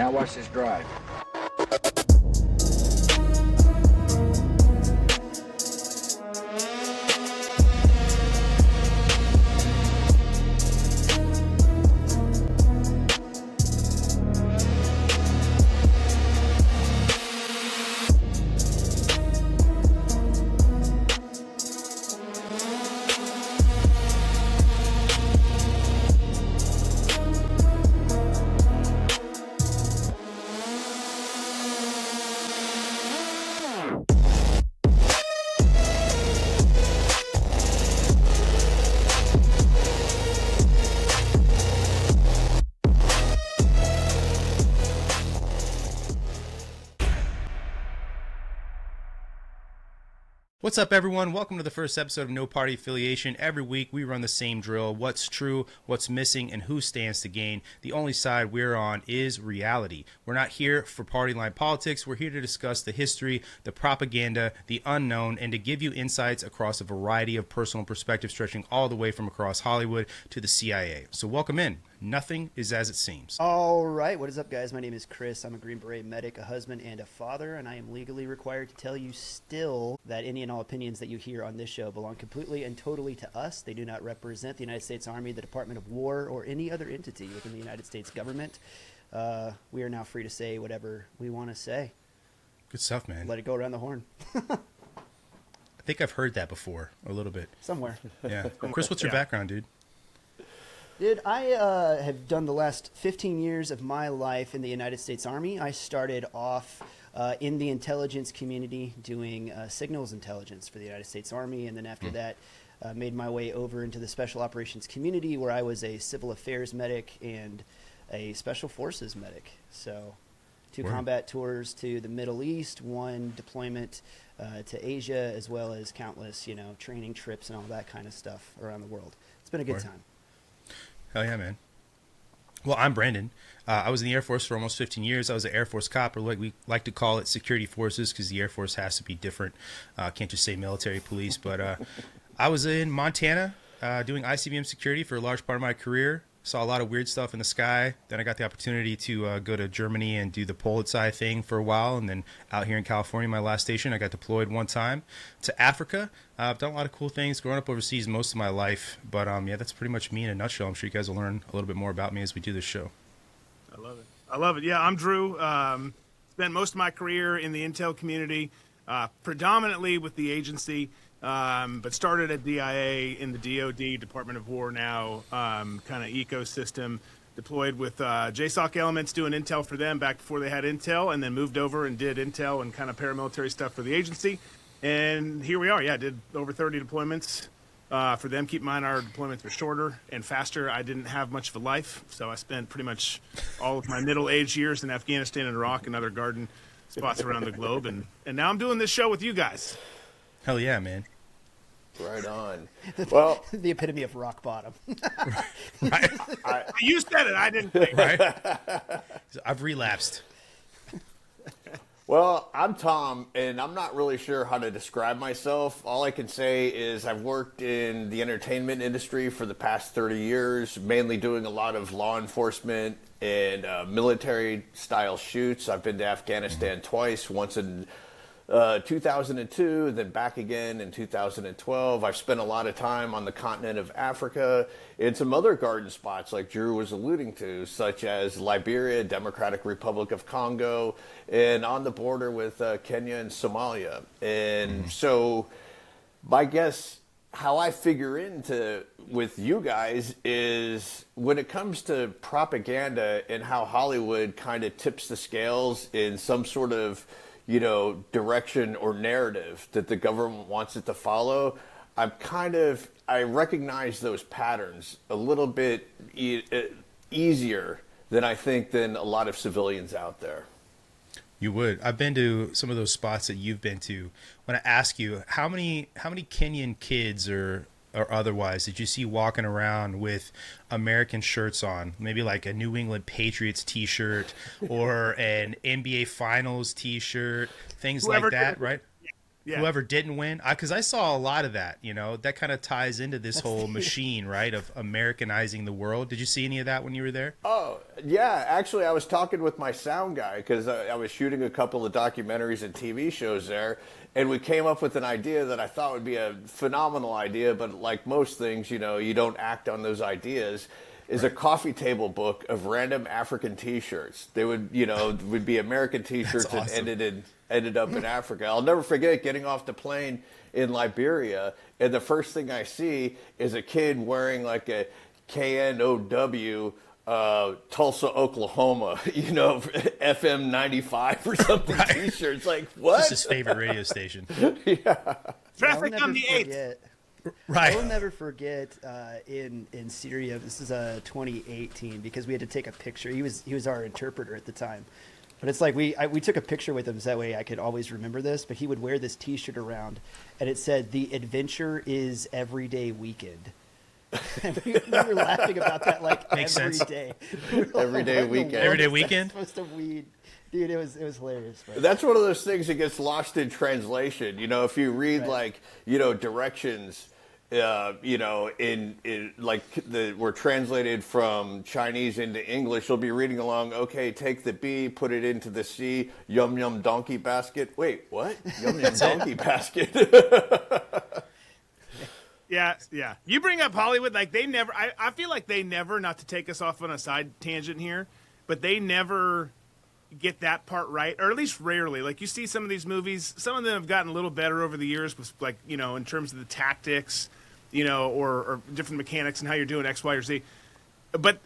Now watch this drive. What's up, everyone? Welcome to the first episode of No Party Affiliation. Every week, we run the same drill: what's true, what's missing, and who stands to gain. The only side we're on is reality. We're not here for party line politics. We're here to discuss the history, the propaganda, the unknown, and to give you insights across a variety of personal perspectives stretching all the way from across Hollywood to the CIA. So welcome in. Nothing is as it seems. All right, what is up, guys? My name is Chris. I'm a Green Beret medic, a husband, and a father, and I am legally required to tell you still that any and all opinions that you hear on this show belong completely and totally to us. They do not represent the United States Army, the Department of War, or any other entity within the United States government. We are now free to say whatever we want to say. Good stuff, man. Let it go around the horn. I think I've heard that before, a little bit. Somewhere. Yeah. Chris, what's your background, dude? Dude, I have done the last 15 years of my life in the United States Army. I started off in the intelligence community doing signals intelligence for the United States Army, and then after that made my way over into the special operations community, where I was a civil affairs medic and a special forces medic. So 2 combat tours to the Middle East, 1 deployment to Asia, as well as countless, training trips and all that kind of stuff around the world. It's been a good time. Hell yeah, man. Well, I'm Brandon. I was in the Air Force for almost 15 years. I was an Air Force cop, or like we like to call it, security forces, because the Air Force has to be different. Can't just say military police. But I was in Montana doing ICBM security for a large part of my career. Saw a lot of weird stuff in the sky. Then I got the opportunity to go to Germany and do the Polizei thing for a while. And then out here in California, my last station, I got deployed one time to Africa. I've done a lot of cool things growing up overseas most of my life. But yeah, that's pretty much me in a nutshell. I'm sure you guys will learn a little bit more about me as we do this show. I love it. Yeah, I'm Drew. Spent most of my career in the intel community, predominantly with the agency. But started at DIA in the DoD, Department of War now, kind of ecosystem, deployed with JSOC elements doing intel for them back before they had intel, and then moved over and did intel and kind of paramilitary stuff for the agency. And here we are. Yeah, did over 30 deployments for them. Keep in mind our deployments were shorter and faster. I didn't have much of a life, so I spent pretty much all of my middle-aged years in Afghanistan and Iraq and other garden spots around the globe. And now I'm doing this show with you guys. Hell yeah, man. Right on. Well, the epitome of rock bottom. Right. You said it. I didn't think. Right. I've relapsed. Well, I'm Tom, and I'm not really sure how to describe myself. All I can say is I've worked in the entertainment industry for the past 30 years, mainly doing a lot of law enforcement and military-style shoots. I've been to Afghanistan twice, once in 2002, then back again in 2012. I've spent a lot of time on the continent of Africa and some other garden spots like Drew was alluding to, such as Liberia, Democratic Republic of Congo, and on the border with Kenya and Somalia. And so my guess, how I figure into with you guys is when it comes to propaganda and how Hollywood kind of tips the scales in some sort of direction or narrative that the government wants it to follow, I recognize those patterns a little bit easier than I think than a lot of civilians out there. You would. I've been to some of those spots that you've been to. When I ask you, how many Kenyan kids or otherwise did you see walking around with American shirts on, maybe like a New England Patriots t-shirt or an NBA Finals t-shirt, things like that, right? Yeah. whoever didn't win. Because I saw a lot of that. That kind of ties into this whole machine, right, of Americanizing the world. Did you see any of that when you were there? Oh, yeah. Actually, I was talking with my sound guy because I was shooting a couple of documentaries and TV shows there, and we came up with an idea that I thought would be a phenomenal idea, but like most things, you don't act on those ideas. Is a coffee table book of random African T-shirts. They would be American T-shirts awesome. and ended up in Africa. I'll never forget getting off the plane in Liberia, and the first thing I see is a kid wearing like a KNOW Tulsa, Oklahoma, FM 95 or something T-shirt. It's like, what? This is his favorite radio station. Yeah. Traffic on the 8th. Right. I will never forget in Syria. This is 2018 because we had to take a picture. He was our interpreter at the time, but it's like we took a picture with him so that way I could always remember this. But he would wear this T-shirt around, and it said, "The adventure is everyday weekend." And we were laughing about that like Makes every sense. day. Everyday weekend. Everyday weekend? Supposed to weed. Dude, it was hilarious. But. That's one of those things that gets lost in translation. If you read directions, in like were translated from Chinese into English, you'll be reading along. Okay, take the B, put it into the C. Yum yum donkey basket. Wait, what? Yum yum donkey basket. Yeah. You bring up Hollywood, like they never. I feel like they never. Not to take us off on a side tangent here, but they never get that part right, or at least rarely. Like you see some of these movies, some of them have gotten a little better over the years with like, in terms of the tactics, or different mechanics and how you're doing X, Y, or Z. But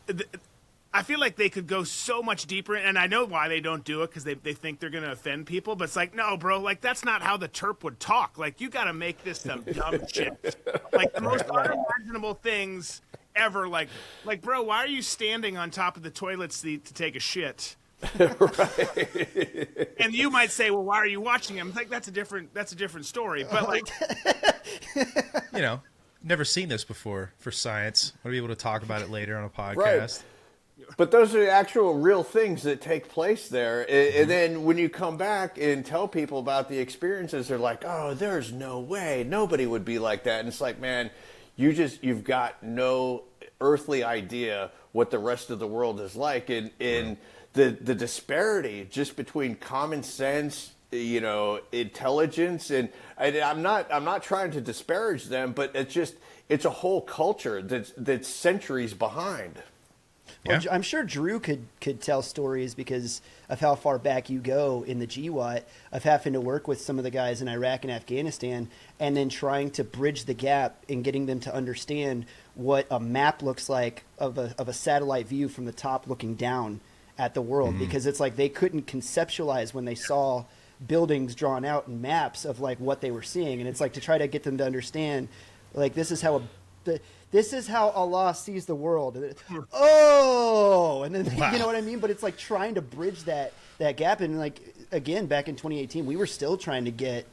I feel like they could go so much deeper, and I know why they don't do it, because they think they're going to offend people, but it's like, no, bro, like that's not how the Terp would talk. Like you got to make this some dumb shit. Like the most unimaginable things ever. Like, bro, why are you standing on top of the toilet seat to take a shit? Right. And you might say, well, why are you watching him? Like that's a different story. But like, never seen this before for science. I'll be able to talk about it later on a podcast. Right. But those are actual real things that take place there. And then when you come back and tell people about the experiences, they're like, oh, there's no way. Nobody would be like that. And it's like, man, you've got no earthly idea what the rest of the world is like. And the disparity just between common sense, intelligence, and I'm not trying to disparage them, but it's a whole culture that's centuries behind. Well, Yeah. I'm sure Drew could tell stories because of how far back you go in the GWAT of having to work with some of the guys in Iraq and Afghanistan and then trying to bridge the gap in getting them to understand what a map looks like of a satellite view from the top looking down at the world, because it's like they couldn't conceptualize when they saw buildings drawn out in maps of like what they were seeing. And it's like to try to get them to understand, like, this is how Allah sees the world. And then Wow. you know what I mean? But it's like trying to bridge that gap. And like, again, back in 2018, we were still trying to get,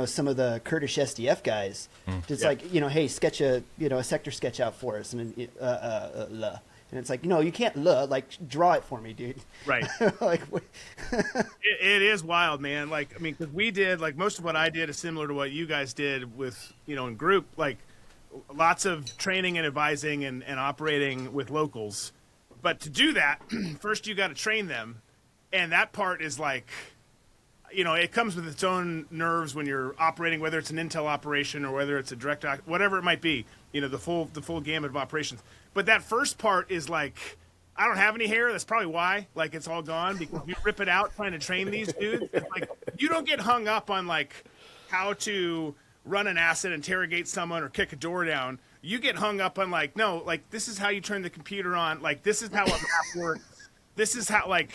some of the Kurdish SDF guys. Just like, hey, sketch a sector sketch out for us. And then, and it's like, you can't draw it for me, dude. right. Like, It is wild, man. Like, I mean, because we did, like, most of what I did is similar to what you guys did with, in group, like, lots of training and advising and operating with locals. But to do that, first you got to train them. And that part is like, it comes with its own nerves when you're operating, whether it's an intel operation or whether it's a direct, whatever it might be, the full gamut of operations. But that first part is like, I don't have any hair. That's probably why. Like, it's all gone because you rip it out trying to train these dudes. It's like, you don't get hung up on like how to run an asset, interrogate someone, or kick a door down. You get hung up on like, no, like this is how you turn the computer on. Like this is how a map works. This is how Right.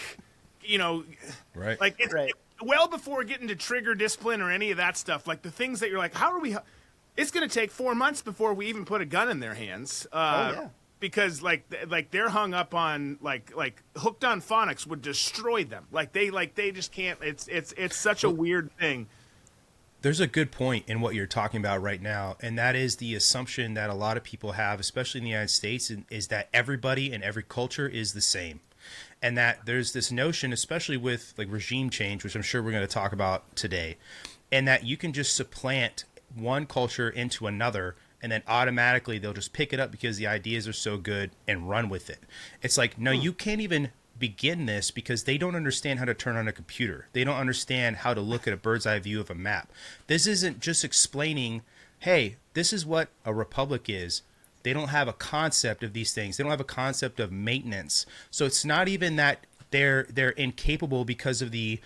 Like it's Right. well before getting to trigger discipline or any of that stuff. Like the things that you're like, how are we? It's going to take 4 months before we even put a gun in their hands. yeah. Because like they're hung up on like hooked on phonics would destroy them. Like they just can't. It's such a weird thing. There's a good point in what you're talking about right now, and that is the assumption that a lot of people have, especially in the United States, is that everybody and every culture is the same. And that there's this notion, especially with like regime change, which I'm sure we're going to talk about today, and that you can just supplant one culture into another, and then automatically they'll just pick it up because the ideas are so good and run with it. It's like, no, you can't even begin this because they don't understand how to turn on a computer. They don't understand how to look at a bird's eye view of a map. This isn't just explaining, hey, this is what a republic is. They don't have a concept of these things. They don't have a concept of maintenance. So it's not even that they're incapable because of the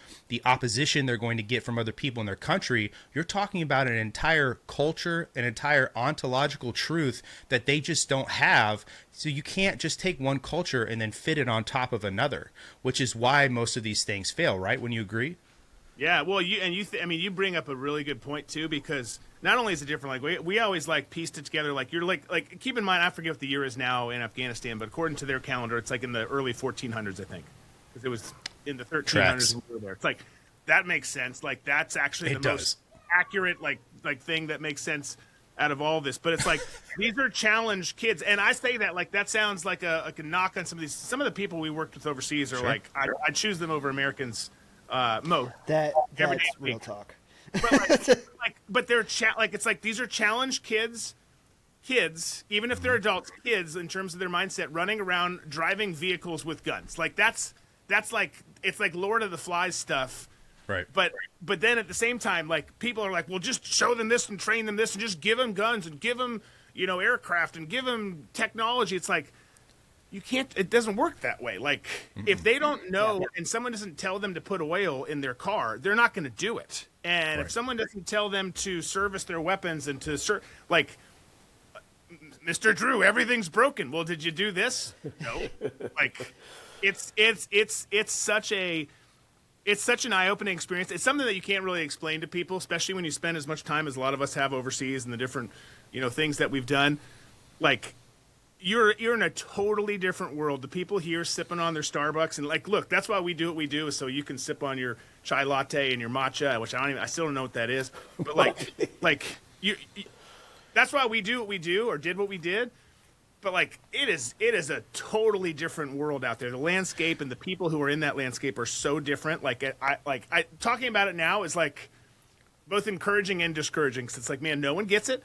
opposition they're going to get from other people in their country. You're talking about an entire culture, an entire ontological truth that they just don't have. So you can't just take one culture and then fit it on top of another, which is why most of these things fail, right? Wouldn't you agree? Yeah, well, you bring up a really good point too, because not only is it different, like we always like pieced it together. Like you're like keep in mind, I forget what the year is now in Afghanistan, but according to their calendar, it's like in the early 1400s, I think, because it was in the 1300s when we were there. It's like that makes sense. Like that's actually most accurate like thing that makes sense out of all this. But it's like these are challenged kids, and I say that like that sounds like a knock on some of these. Some of the people we worked with overseas are like I'd choose them over Americans. That's real talk. But they're it's like these are challenged kids, even if they're adults, kids in terms of their mindset, running around driving vehicles with guns. Like that's like it's like Lord of the Flies stuff. Right. But then at the same time, like people are like, well, just show them this and train them this and just give them guns and give them aircraft and give them technology. It's like you can't. It doesn't work that way. Like if they don't know and someone doesn't tell them to put oil in their car, they're not going to do it. And if someone doesn't tell them to service their weapons and to like, Mr. Drew, everything's broken. Well, did you do this? No. Like, it's such an eye-opening experience. It's something that you can't really explain to people, especially when you spend as much time as a lot of us have overseas and the different, things that we've done. Like, you're in a totally different world. The people here sipping on their Starbucks and like, look, that's why we do what we do, is so you can sip on your chai latte and your matcha, which I still don't know what that is, but like you that's why we do what we do or did what we did. But like it is a totally different world out there. The landscape and the people who are in that landscape are so different. Like I talking about it now is like both encouraging and discouraging. Cause it's like, man, no one gets it,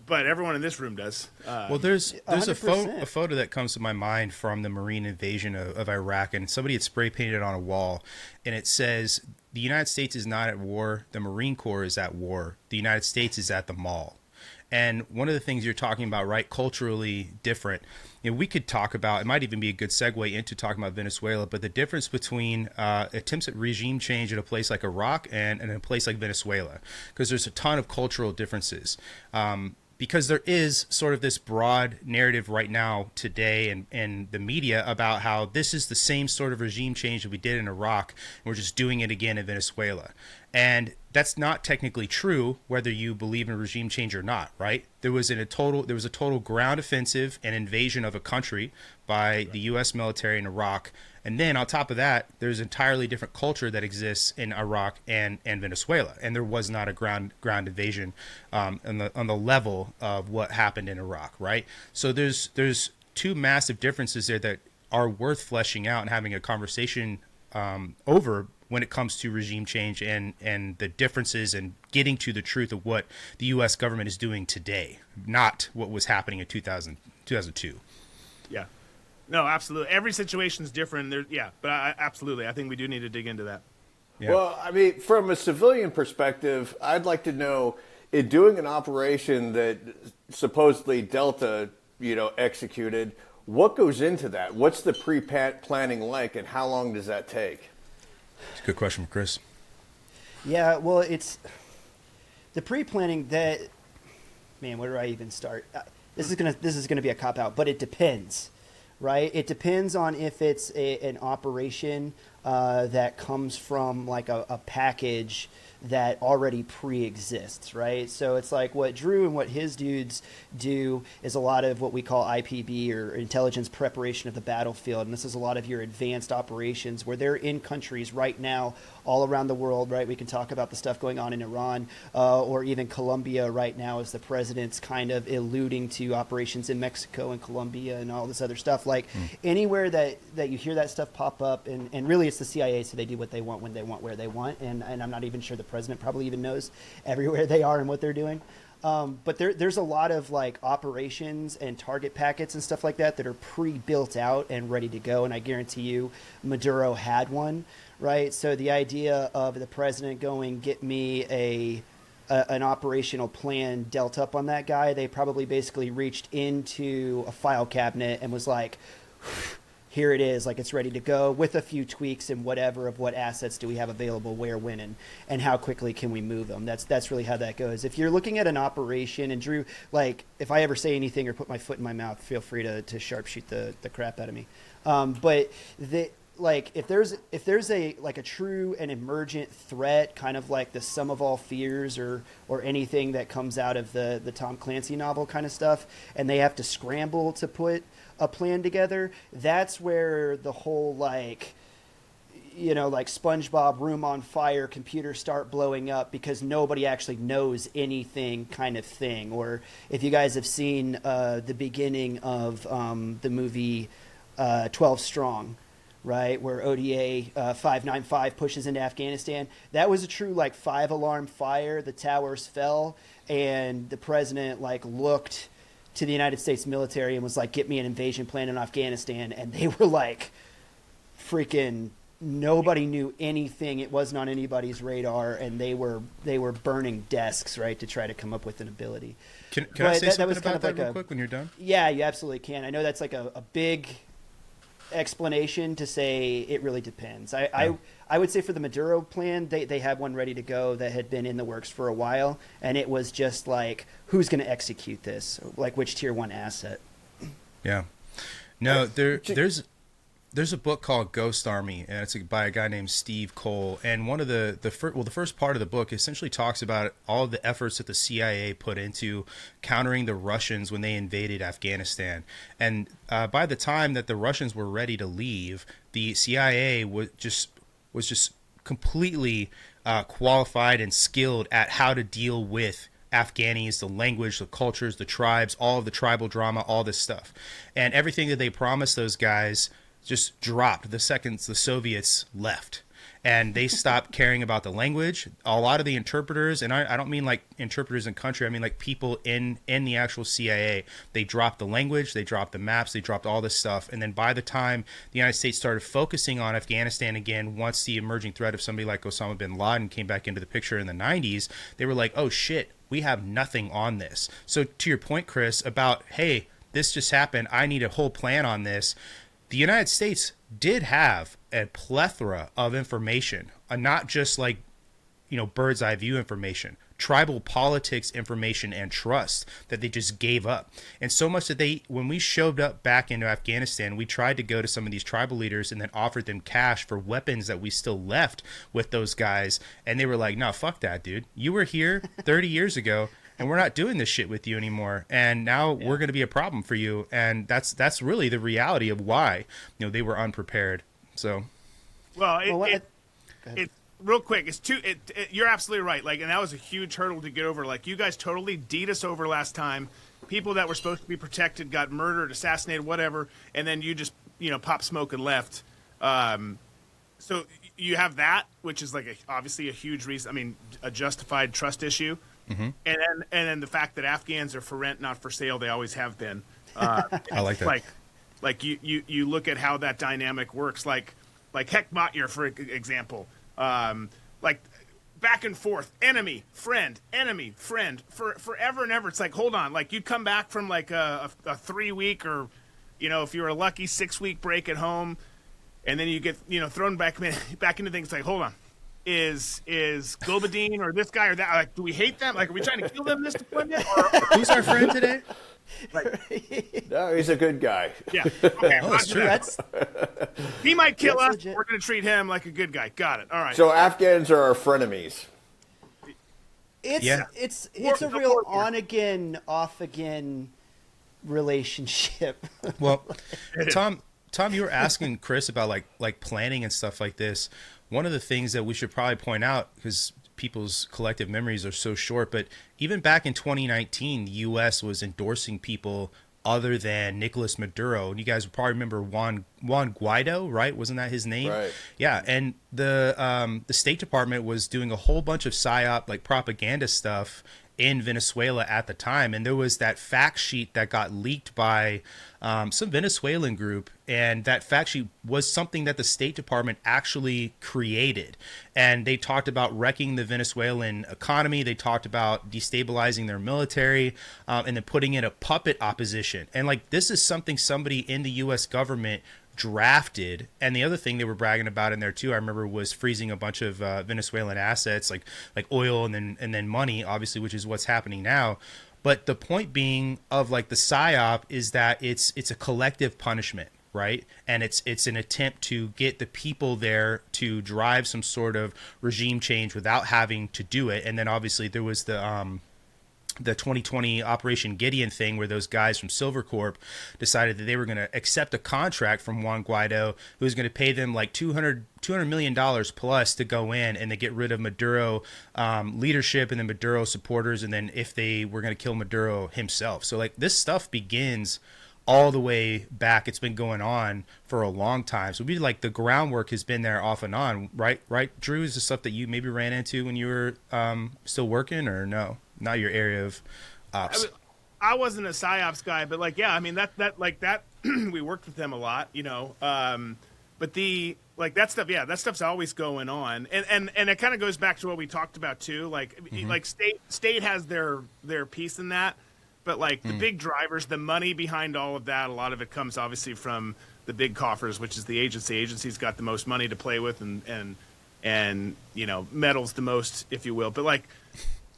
but everyone in this room does. Well, there's a photo that comes to my mind from the Marine invasion of Iraq, and somebody had spray painted on a wall, and it says, "The United States is not at war. The Marine Corps is at war. The United States is at the mall." And one of the things you're talking about, right, culturally different, we could talk about, it might even be a good segue into talking about Venezuela, but the difference between attempts at regime change in a place like Iraq and in a place like Venezuela, because there's a ton of cultural differences. Because there is sort of this broad narrative right now today in the media about how this is the same sort of regime change that we did in Iraq, and we're just doing it again in Venezuela. And that's not technically true, whether you believe in regime change or not, right? There was a total ground offensive and invasion of a country by the U.S. military in Iraq. And then on top of that, there's an entirely different culture that exists in Iraq and Venezuela. And there was not a ground invasion on the level of what happened in Iraq, right? So there's two massive differences there that are worth fleshing out and having a conversation over when it comes to regime change and the differences and getting to the truth of what the U.S. government is doing today, not what was happening in 2002. Yeah. No, absolutely. Every situation is different. But absolutely. I think we do need to dig into that. Yeah. Well, I mean, from a civilian perspective, I'd like to know, in doing an operation that supposedly Delta, executed, what goes into that? What's the pre-planning like, and how long does that take? It's a good question from Chris. Yeah, well, it's the pre-planning that, man, where do I even start? This is gonna be a cop-out, but it depends. Right? It depends on if it's an operation that comes from like a package that already pre-exists, right? So it's like what Drew and what his dudes do is a lot of what we call IPB, or intelligence preparation of the battlefield. And this is a lot of your advanced operations where they're in countries right now all around the world, right? We can talk about the stuff going on in Iran, or even Colombia right now as the president's kind of alluding to operations in Mexico and Colombia and all this other stuff. Like anywhere that you hear that stuff pop up, and really it's the CIA, so they do what they want when they want, where they want. And I'm not even sure the president probably even knows everywhere they are and what they're doing. But there's a lot of like operations and target packets and stuff like that that are pre-built out and ready to go. And I guarantee you Maduro had one, right? So the idea of the president going, get me an operational plan dealt up on that guy, they probably basically reached into a file cabinet and was like, here it is, like it's ready to go with a few tweaks and whatever of what assets do we have available, where, when, and how quickly can we move them. That's really how that goes. If you're looking at an operation, and Drew, like if I ever say anything or put my foot in my mouth, feel free to sharpshoot the crap out of me. But like if there's a like a true and emergent threat, kind of like the sum of all fears or anything that comes out of the Tom Clancy novel kind of stuff, and they have to scramble to put a plan together, that's where the whole like SpongeBob room on fire, computers start blowing up because nobody actually knows anything kind of thing. Or if you guys have seen the beginning of the movie 12 Strong, right, where ODA 595 pushes into Afghanistan, that was a true like 5-alarm fire. The towers fell, and the president like looked to the United States military and was like, get me an invasion plan in Afghanistan. And they were like, freaking nobody knew anything. It wasn't on anybody's radar. And they were burning desks, right, to try to come up with an ability. Can I say something about that real quick when you're done? Yeah, you absolutely can. I know that's like a big explanation to say it really depends. I would say for the Maduro plan, they had one ready to go that had been in the works for a while, and it was just like, who's going to execute this? Like which tier 1 asset? Yeah. No, there's a book called Ghost Army, and it's by a guy named Steve Cole. And one of the first part of the book essentially talks about all of the efforts that the CIA put into countering the Russians when they invaded Afghanistan. And by the time that the Russians were ready to leave, the CIA was just completely qualified and skilled at how to deal with Afghanis, the language, the cultures, the tribes, all of the tribal drama, all this stuff. And everything that they promised those guys just dropped the second the Soviets left. And they stopped caring about the language. A lot of the interpreters, and I don't mean like interpreters in country, I mean like people in the actual CIA, they dropped the language, they dropped the maps, they dropped all this stuff. And then by the time the United States started focusing on Afghanistan again, once the emerging threat of somebody like Osama bin Laden came back into the picture in the 90s, they were like, oh shit, we have nothing on this. So to your point, Chris, about, hey, this just happened, I need a whole plan on this. The United States did have a plethora of information, not just like, bird's eye view information, tribal politics information and trust that they just gave up. And so much that when we showed up back into Afghanistan, we tried to go to some of these tribal leaders and then offered them cash for weapons that we still left with those guys. And they were like, no, fuck that, dude. You were here 30 years ago. And we're not doing this shit with you anymore. And now we're going to be a problem for you. And that's really the reality of why, they were unprepared. So, well, it real quick, you're absolutely right. Like, and that was a huge hurdle to get over. Like, you guys totally D'd us over last time. People that were supposed to be protected got murdered, assassinated, whatever. And then you just, pop smoke and left. So you have that, which is like obviously a huge reason. I mean, a justified trust issue. Mm-hmm. And then the fact that Afghans are for rent, not for sale, they always have been. I like that. Like you look at how that dynamic works. Like Heckmotyer, for example. Like back and forth, enemy, friend, for forever and ever. It's like, hold on, like you'd come back from like a 3-week or, if you were a lucky 6-week break at home, and then you get thrown back into things. Like, hold on. Is Gobadine or this guy or that? Like, do we hate them? Like, are we trying to kill them this deployment? Who's our friend today? Like, No, he's a good guy. yeah. Okay. Oh, that's true. That's He might kill That's us. legit. We're going to treat him like a good guy. Got it. All right. So Afghans are our frenemies. Yeah. it's More- a real more- on again, off again relationship. Well, Tom, you were asking Chris about like planning and stuff like this. One of the things that we should probably point out, because people's collective memories are so short, but even back in 2019, the U.S. was endorsing people other than Nicolas Maduro. And you guys probably remember Juan Guaido, right? Wasn't that his name? Right. Yeah, and the State Department was doing a whole bunch of PSYOP, like propaganda stuff in Venezuela at the time, and there was that fact sheet that got leaked by some Venezuelan group, and that fact sheet was something that the State Department actually created, and they talked about wrecking the Venezuelan economy, they talked about destabilizing their military, and then putting in a puppet opposition, and like this is something somebody in the U.S. government drafted. And the other thing they were bragging about in there too, I remember, was freezing a bunch of Venezuelan assets like oil and then money, obviously, which is what's happening now. But the point being of like the PSYOP is that it's a collective punishment, right? And it's an attempt to get the people there to drive some sort of regime change without having to do it. And then obviously there was the 2020 Operation Gideon thing, where those guys from Silvercorp decided that they were going to accept a contract from Juan Guaido, who was going to pay them like $200 million plus to go in and to get rid of Maduro leadership and then Maduro supporters, and then if they were going to kill Maduro himself. So like this stuff begins all the way back. It's been going on for a long time. So we like the groundwork has been there off and on, right? Drew, is the stuff that you maybe ran into when you were still working, or no? Not your area of ops. I wasn't a PsyOps guy, but like, yeah, I mean that we worked with them a lot, you know. But the like that stuff, yeah, that stuff's always going on, and it kind of goes back to what we talked about too. Like, like state has their piece in that, but like the big drivers, the money behind all of that, a lot of it comes obviously from the big coffers, which is the agency. Agency's got the most money to play with, and you know, meddles the most, if you will. But like,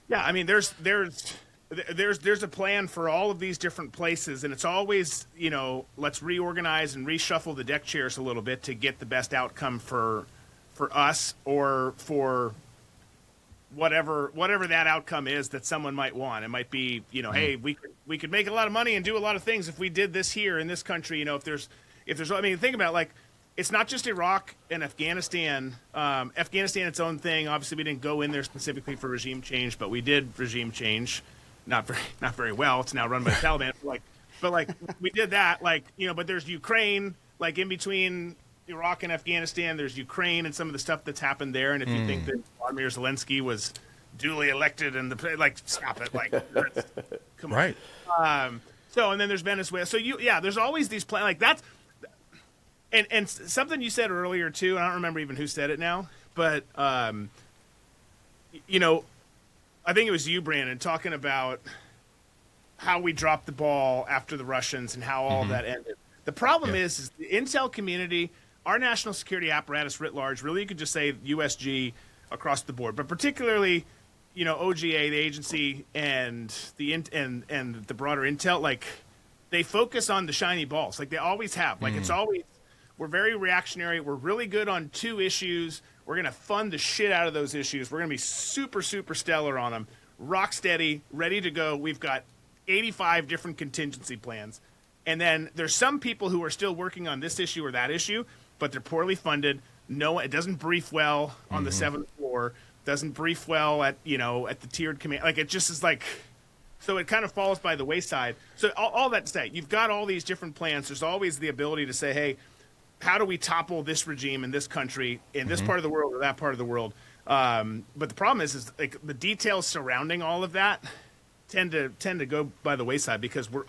yeah, I mean, there's a plan for all of these different places, and it's always, you know, let's reorganize and reshuffle the deck chairs a little bit to get the best outcome for us, or for whatever that outcome is that someone might want. It might be, you know, hey, we could make a lot of money and do a lot of things if we did this here in this country. You know, if there's I mean, think about it, like, it's not just Iraq and Afghanistan. Afghanistan, its own thing. Obviously, we didn't go in there specifically for regime change, but we did regime change. Not very well. It's now run by the Taliban. But we did that. Like, you know, but there's Ukraine. Like, in between Iraq and Afghanistan, there's Ukraine and some of the stuff that's happened there. And if you think that Vladimir Zelensky was duly elected and like, stop it. Like, come on. Right. So, and then there's Venezuela. So there's always these plans. Like, that's. And something you said earlier too, and I don't remember even who said it now, but you know, I think it was you, Brandon, talking about how we dropped the ball after the Russians and how all that ended. The problem is the intel community, our national security apparatus writ large, really you could just say USG across the board, but particularly, you know, OGA, the agency, and and the broader intel, like, they focus on the shiny balls, like they always have. Like, it's always, we're very reactionary. We're really good on two issues. We're going to fund the shit out of those issues. We're going to be super, super stellar on them. Rock steady, ready to go. We've got 85 different contingency plans. And then there's some people who are still working on this issue or that issue, but they're poorly funded. No, it doesn't brief well on the 7th floor. Doesn't brief well at, you know, at the tiered command. Like, it just is like, so it kind of falls by the wayside. So all that to say, you've got all these different plans. There's always the ability to say, hey, how do we topple this regime in this country, in this part of the world or that part of the world? But the problem is like the details surrounding all of that tend to go by the wayside, because we're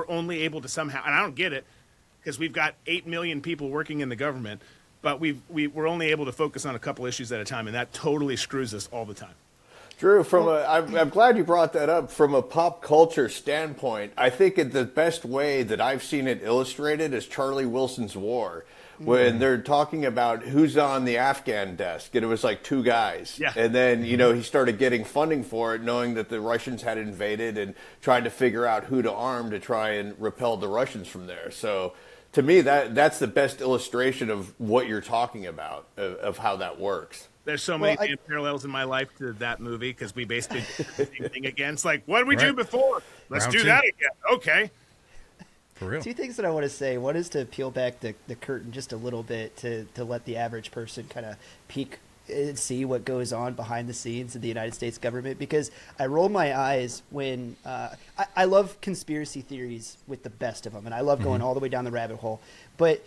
only able to somehow, and I don't get it, because we've got 8 million people working in the government, but we're only able to focus on a couple issues at a time, and that totally screws us all the time. Drew, I'm glad you brought that up. From a pop culture standpoint, I think the best way that I've seen it illustrated is Charlie Wilson's War, when they're talking about who's on the Afghan desk, and it was like two guys. Yeah. And then, he started getting funding for it, knowing that the Russians had invaded and trying to figure out who to arm to try and repel the Russians from there. So to me, that's the best illustration of what you're talking about, of how that works. There's so many parallels in my life to that movie because we basically did the same thing again. It's like, what did we do before? Let's do that again. Okay. For real. Two things that I want to say. One is to peel back the curtain just a little bit to let the average person kind of peek and see what goes on behind the scenes of the United States government, because I roll my eyes when I love conspiracy theories with the best of them, and I love going all the way down the rabbit hole. But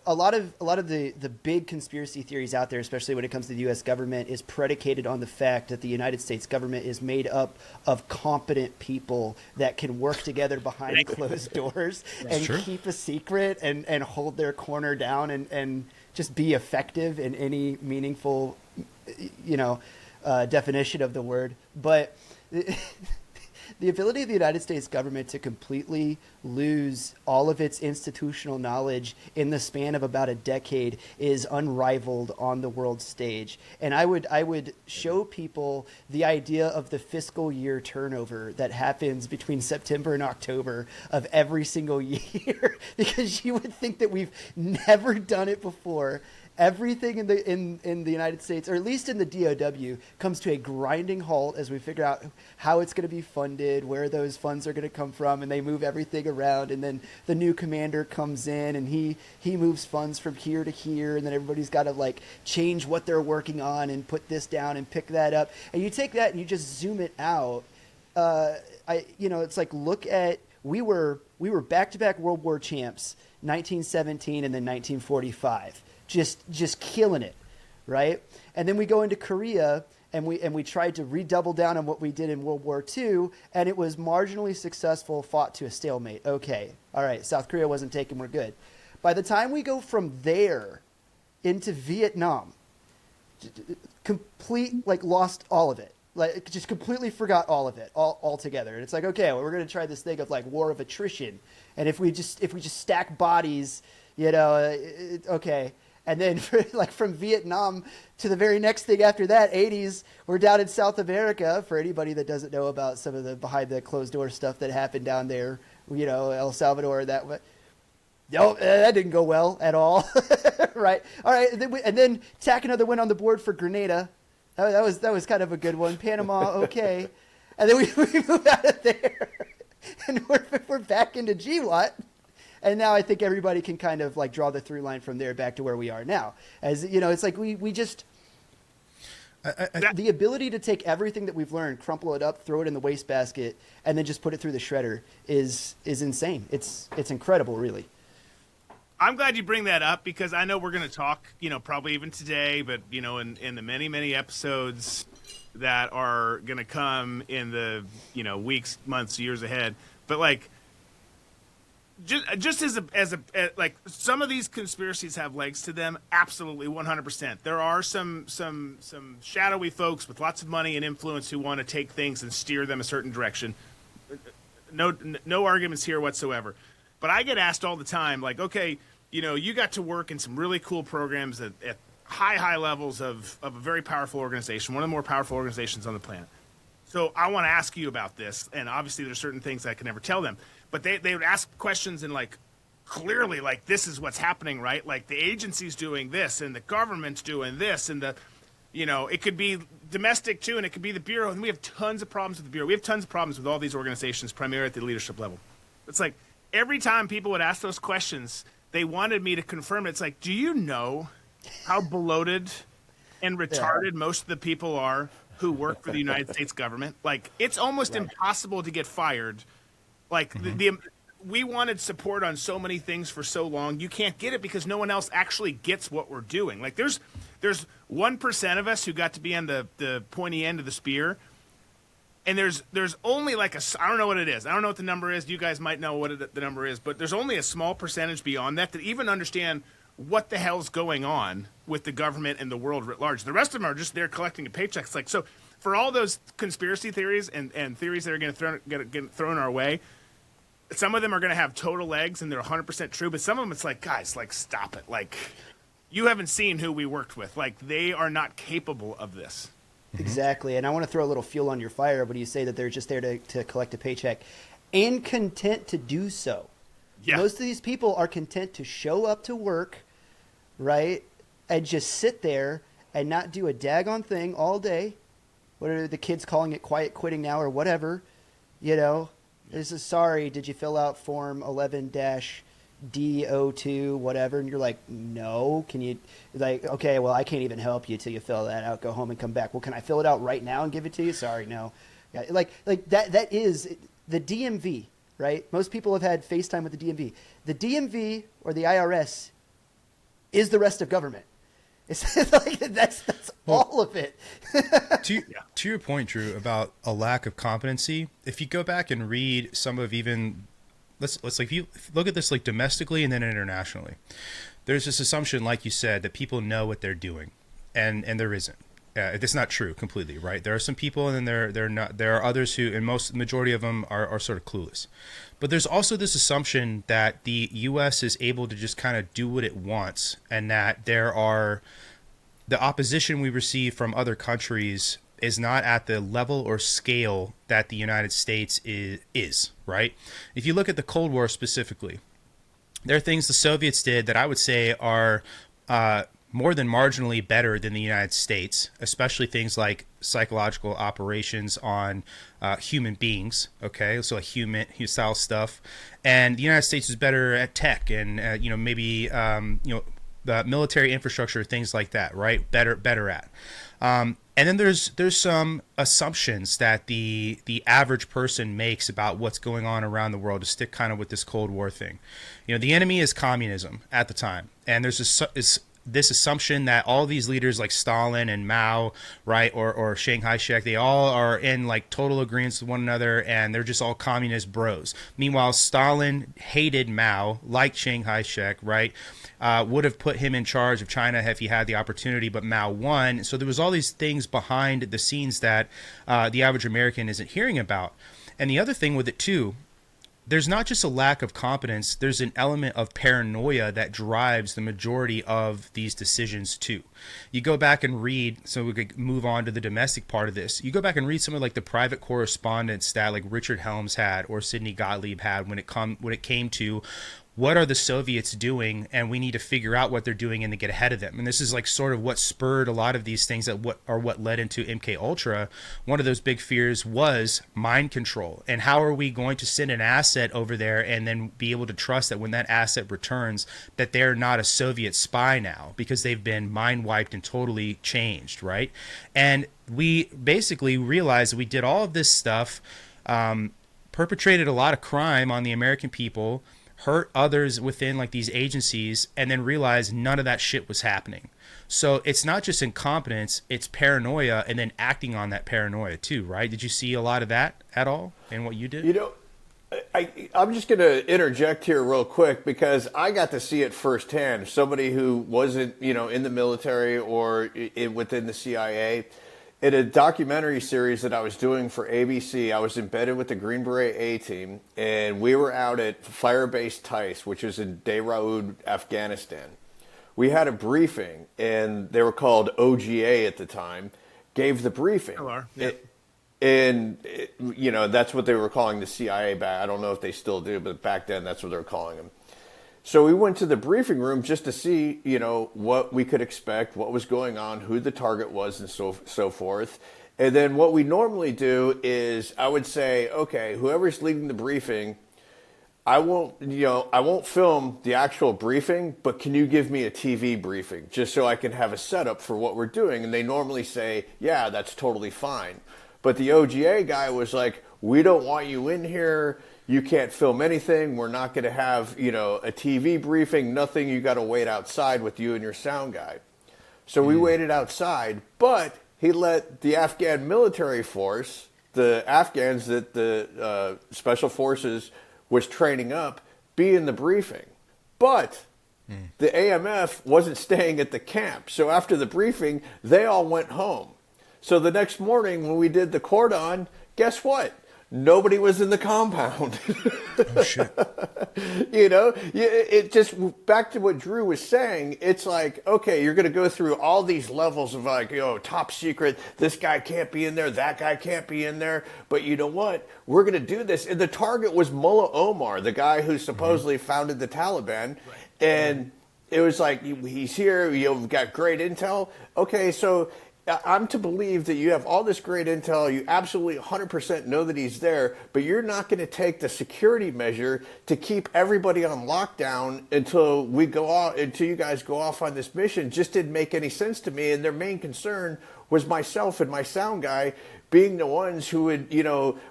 a lot of the big conspiracy theories out there, especially when it comes to the U.S. government, is predicated on the fact that the United States government is made up of competent people that can work together behind closed doors and keep a secret and hold their corner down and just be effective in any meaningful, definition of the word. But the ability of the United States government to completely lose all of its institutional knowledge in the span of about a decade is unrivaled on the world stage. And I would show people the idea of the fiscal year turnover that happens between September and October of every single year, because you would think that we've never done it before. Everything in the United States, or at least in the DOW, comes to a grinding halt as we figure out how it's going to be funded, where those funds are going to come from, and they move everything around. And then the new commander comes in, and he moves funds from here to here, and then everybody's got to change what they're working on and put this down and pick that up. And you take that and you just zoom it out. It's like, look at we were back-to-back World War champs, 1917 and then 1945. Just killing it, right? And then we go into Korea and we tried to redouble down on what we did in World War II, and it was marginally successful, fought to a stalemate. Okay, all right, South Korea wasn't taken, we're good. By the time we go from there into Vietnam, lost all of it. Just completely forgot all of it altogether. And it's like, okay, well, we're going to try this thing of war of attrition, and if we just stack bodies, okay. And then from Vietnam to the very next thing after that, 80s, we're down in South America. For anybody that doesn't know about some of the behind the closed door stuff that happened down there, El Salvador, that didn't go well at all. Right. All right. And then tack another win on the board for Grenada. That was kind of a good one. Panama. Okay. And then we move out of there and we're back into GWAT. And now I think everybody can kind of draw the through line from there back to where we are now. As it's like we just the ability to take everything that we've learned, crumple it up, throw it in the wastebasket, and then just put it through the shredder is insane. It's incredible, really. I'm glad you bring that up because I know we're going to talk, probably even today, but in the many, many episodes that are going to come in the weeks, months, years ahead. But just as some of these conspiracies have legs to them, absolutely 100%. There are some shadowy folks with lots of money and influence who want to take things and steer them a certain direction. No arguments here whatsoever. But I get asked all the time, okay, you got to work in some really cool programs at high levels of a very powerful organization, one of the more powerful organizations on the planet. So I want to ask you about this, and obviously there's certain things I can never tell them. But they would ask questions and clearly this is what's happening, right? The agency's doing this and the government's doing this and it could be domestic too, and it could be the Bureau. And we have tons of problems with the Bureau. We have tons of problems with all these organizations, primarily at the leadership level. It's every time people would ask those questions, they wanted me to confirm it. It's do you know how bloated and retarded most of the people are who work for the United States government? It's almost impossible to get fired. We wanted support on so many things for so long. You can't get it because no one else actually gets what we're doing. There's 1% of us who got to be on the pointy end of the spear, and there's only I don't know what it is. I don't know what the number is. You guys might know what the number is, but there's only a small percentage beyond that even understand what the hell's going on with the government and the world writ large. The rest of them are just there collecting a paycheck. It's like, so for all those conspiracy theories and theories that are going to get thrown our way, some of them are going to have total legs and they're 100% true, but some of them it's like, guys, like, stop it. Like, you haven't seen who we worked with. Like, they are not capable of this. Exactly. And I want to throw a little fuel on your fire when you say that they're just there to collect a paycheck and content to do so. Yeah. Most of these people are content to show up to work, right, and just sit there and not do a daggone thing all day. What are the kids calling it, quiet quitting now or whatever, you know? This is, sorry, did you fill out form 11-DO2, whatever? And you're like, no. Can you, like, okay, well, I can't even help you till you fill that out. Go home and come back. Well, can I fill it out right now and give it to you? Sorry, no. Yeah, like that is the DMV, right? Most people have had FaceTime with the DMV. The DMV or the IRS is the rest of government. It's like that's all of it. to your point, Drew, about a lack of competency, if you go back and read some of even let's like if you look at this like domestically and then internationally, there's this assumption, like you said, that people know what they're doing, and there isn't. It's not true completely, right? There are some people, and then they're not. There are others who, and majority of them are sort of clueless. But there's also this assumption that the U.S. is able to just kind of do what it wants, and that there are the opposition we receive from other countries is not at the level or scale that the United States is, right? If you look at the Cold War specifically, there are things the Soviets did that I would say are more than marginally better than the United States, especially things like psychological operations on human beings. Okay, so like human style stuff, and the United States is better at tech and maybe the military infrastructure, things like that. Right, better at. And then there's some assumptions that the average person makes about what's going on around the world, to stick kind of with this Cold War thing. The enemy is communism at the time, and there's this assumption that all these leaders like Stalin and Mao, right, or Chiang Kai-shek, they all are in like total agreement with one another, and they're just all communist bros. Meanwhile, Stalin hated Mao, like Chiang Kai-shek, right, would have put him in charge of China if he had the opportunity, but Mao won. So there was all these things behind the scenes that the average American isn't hearing about. And the other thing with it too, there's not just a lack of competence, there's an element of paranoia that drives the majority of these decisions too. You go back and read, so we could move on to the domestic part of this. You go back and read some of like the private correspondence that like Richard Helms had or Sidney Gottlieb had when it came to what are the Soviets doing, and we need to figure out what they're doing and to get ahead of them. And this is like sort of what spurred a lot of these things that what led into MK Ultra. One of those big fears was mind control. And how are we going to send an asset over there and then be able to trust that when that asset returns that they're not a Soviet spy now because they've been mind wiped and totally changed, right? And we basically realized that we did all of this stuff, perpetrated a lot of crime on the American people, hurt others within like these agencies, and then realize none of that shit was happening. So it's not just incompetence, it's paranoia, and then acting on that paranoia too, right? Did you see a lot of that at all in what you did? I'm just going to interject here real quick because I got to see it firsthand. Somebody who wasn't, in the military or within the CIA. In a documentary series that I was doing for ABC, I was embedded with the Green Beret A team, and we were out at Firebase Tice, which is in Dehraud, Afghanistan. We had a briefing, and they were called OGA at the time, gave the briefing. That's what they were calling the CIA back. I don't know if they still do, but back then that's what they were calling them. So we went to the briefing room just to see, what we could expect, what was going on, who the target was, and so forth. And then what we normally do is I would say, okay, whoever's leading the briefing, I won't film the actual briefing, but can you give me a TV briefing just so I can have a setup for what we're doing? And they normally say, yeah, that's totally fine. But the OGA guy was like, we don't want you in here. You can't film anything. We're not going to have, a TV briefing, nothing. You got to wait outside with you and your sound guy. So we waited outside, but he let the Afghan military force, the Afghans that the Special Forces was training up, be in the briefing. But The AMF wasn't staying at the camp. So after the briefing, they all went home. So the next morning when we did the cordon, guess what? Nobody was in the compound. Oh, shit. It just, back to what Drew was saying, it's like, okay, you're going to go through all these levels of like, top secret, this guy can't be in there, that guy can't be in there. But you know what? We're going to do this. And the target was Mullah Omar, the guy who supposedly founded the Taliban. Right. And it was like, he's here, you've got great intel. Okay, so I'm to believe that you have all this great intel, you absolutely 100% know that he's there, but you're not going to take the security measure to keep everybody on lockdown until you guys go off on this mission. Just didn't make any sense to me. And their main concern was myself and my sound guy being the ones who would,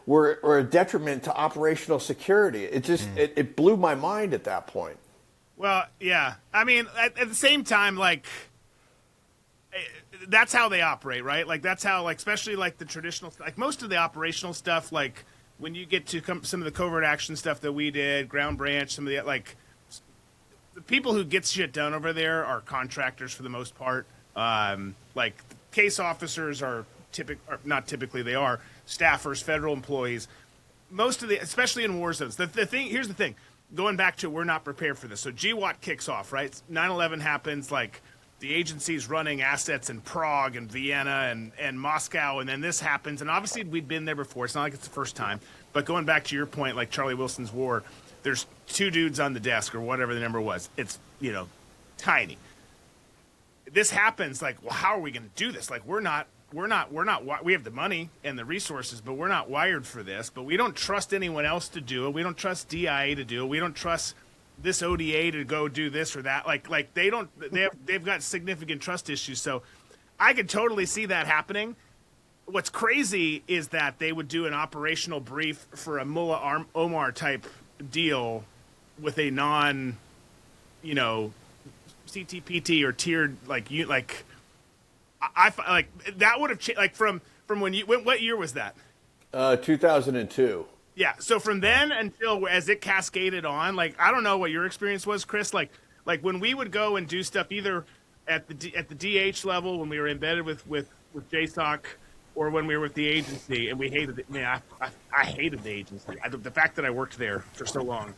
were a detriment to operational security. It just, it blew my mind at that point. Well, yeah. I mean, at the same time, like, that's how they operate, right? Like, that's how, like, especially like the traditional, like most of the operational stuff, like when you get to some of the covert action stuff that we did, ground branch, some of the, like, the people who get shit done over there are contractors for the most part. Like, case officers are not typically, they are staffers, federal employees. Most of the, especially in war zones, here's the thing, going back to, we're not prepared for this. So GWAT kicks off, right? 9/11 happens, like, the agency's running assets in Prague and Vienna and Moscow, and then this happens. And obviously we'd been there before. It's not like it's the first time. But going back to your point, like Charlie Wilson's war, there's 2 dudes on the desk or whatever the number was. It's, tiny. This happens, like, well, how are we going to do this? Like, we have the money and the resources, but we're not wired for this. But we don't trust anyone else to do it. We don't trust DIA to do it. We don't trust this ODA to go do this or that. Like they've got significant trust issues. So I could totally see that happening. What's crazy is that they would do an operational brief for a Mullah Omar type deal with a non, CTPT or tiered, I that would have changed, like from what year was that? 2002. Yeah, so from then until as it cascaded on, like, I don't know what your experience was, Chris. Like when we would go and do stuff either at the DH level when we were embedded with JSOC, or when we were with the agency, and we hated it. Man, I hated the agency. The fact that I worked there for so long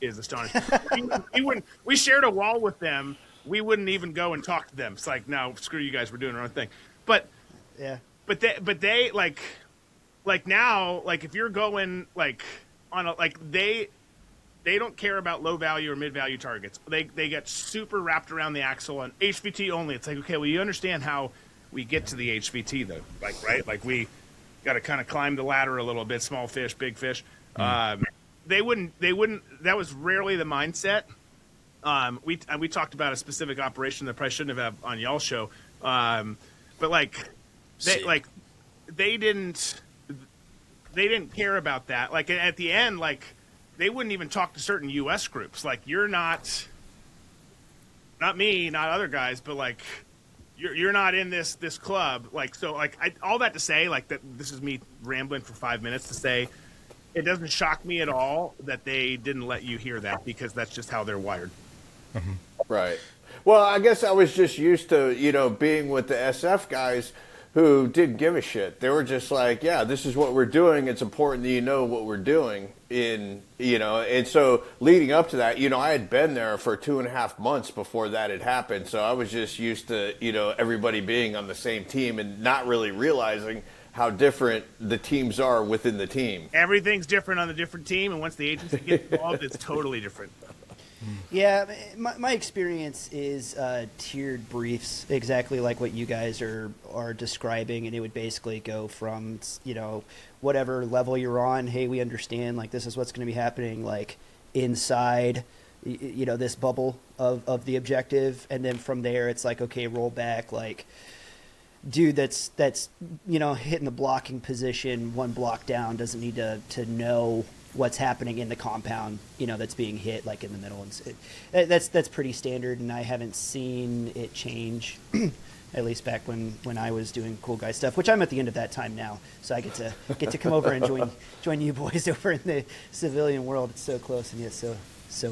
is astonishing. We shared a wall with them. We wouldn't even go and talk to them. It's like, no, screw you guys. We're doing our own thing. But yeah, but they like now, like if you're going like on a, like they don't care about low value or mid value targets. They get super wrapped around the axle on HVT only. It's like, okay, well, you understand how we get to the HVT though, like, right? Like we got to kind of climb the ladder a little bit, small fish, big fish. They wouldn't, that was rarely the mindset. We talked about a specific operation that probably shouldn't have on y'all's show. But they didn't care about that. Like at the end, like they wouldn't even talk to certain U.S. groups. Like you're not me, not other guys, but like you're not in this club. Like, so like all that to say, like that this is me rambling for 5 minutes to say it doesn't shock me at all that they didn't let you hear that, because that's just how they're wired. Mm-hmm. Right. Well, I guess I was just used to, being with the SF guys who didn't give a shit. They were just like, yeah, this is what we're doing. It's important that you know what we're doing. And so leading up to that, I had been there for 2.5 months before that had happened. So I was just used to, everybody being on the same team and not really realizing how different the teams are within the team. Everything's different on the different team. And once the agency gets involved, it's totally different. Yeah, my experience is tiered briefs, exactly like what you guys are describing, and it would basically go from, whatever level you're on, hey, we understand, like, this is what's going to be happening, like, inside, this bubble of the objective, and then from there, it's like, okay, roll back, like, dude that's hitting the blocking position 1 block down doesn't need to know what's happening in the compound, that's being hit, like in the middle. And that's pretty standard, and I haven't seen it change, at least back when I was doing cool guy stuff, which I'm at the end of that time now. So I get to come over and join you boys over in the civilian world. It's so close and yet so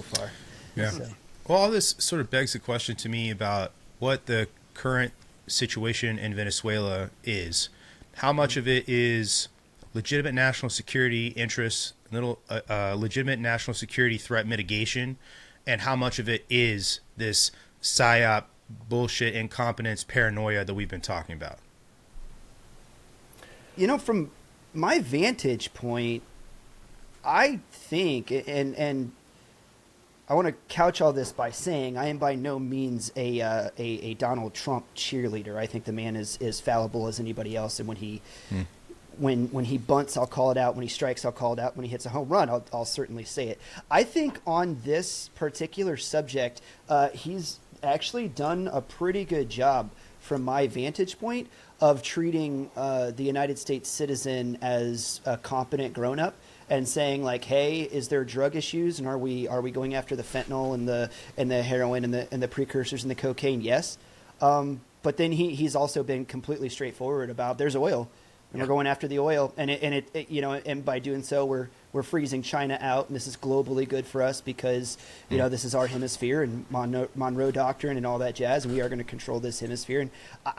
far. Yeah. So. Well, all this sort of begs the question to me about what the current situation in Venezuela is. How much of it is legitimate national security interests, legitimate national security threat mitigation, and how much of it is this PSYOP bullshit, incompetence, paranoia that we've been talking about? You know, from my vantage point, I think, and I want to couch all this by saying I am by no means a Donald Trump cheerleader. I think the man is fallible as anybody else, and when he bunts, I'll call it out. When he strikes, I'll call it out. When he hits a home run, I'll certainly say it. I think on this particular subject, he's actually done a pretty good job, from my vantage point, of treating the United States citizen as a competent grown-up, and saying like, hey, is there drug issues, and are we going after the fentanyl and the heroin and the precursors and the cocaine? Yes. But then he's also been completely straightforward about there's oil, and we're going after the oil, and it you know, and by doing so we're freezing China out, and this is globally good for us because, you know, this is our hemisphere and Monroe Doctrine and all that jazz, and we are going to control this hemisphere. And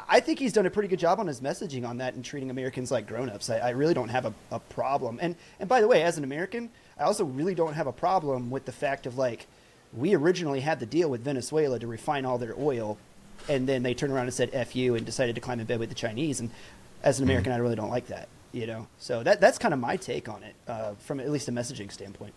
I think he's done a pretty good job on his messaging on that and treating Americans like grown-ups. I really don't have a problem. And by the way, as an American, I also really don't have a problem with the fact of, like, we originally had the deal with Venezuela to refine all their oil, and then they turned around and said F you and decided to climb in bed with the Chinese. And as an American, I really don't like that. You know, so that's kind of my take on it, from at least a messaging standpoint.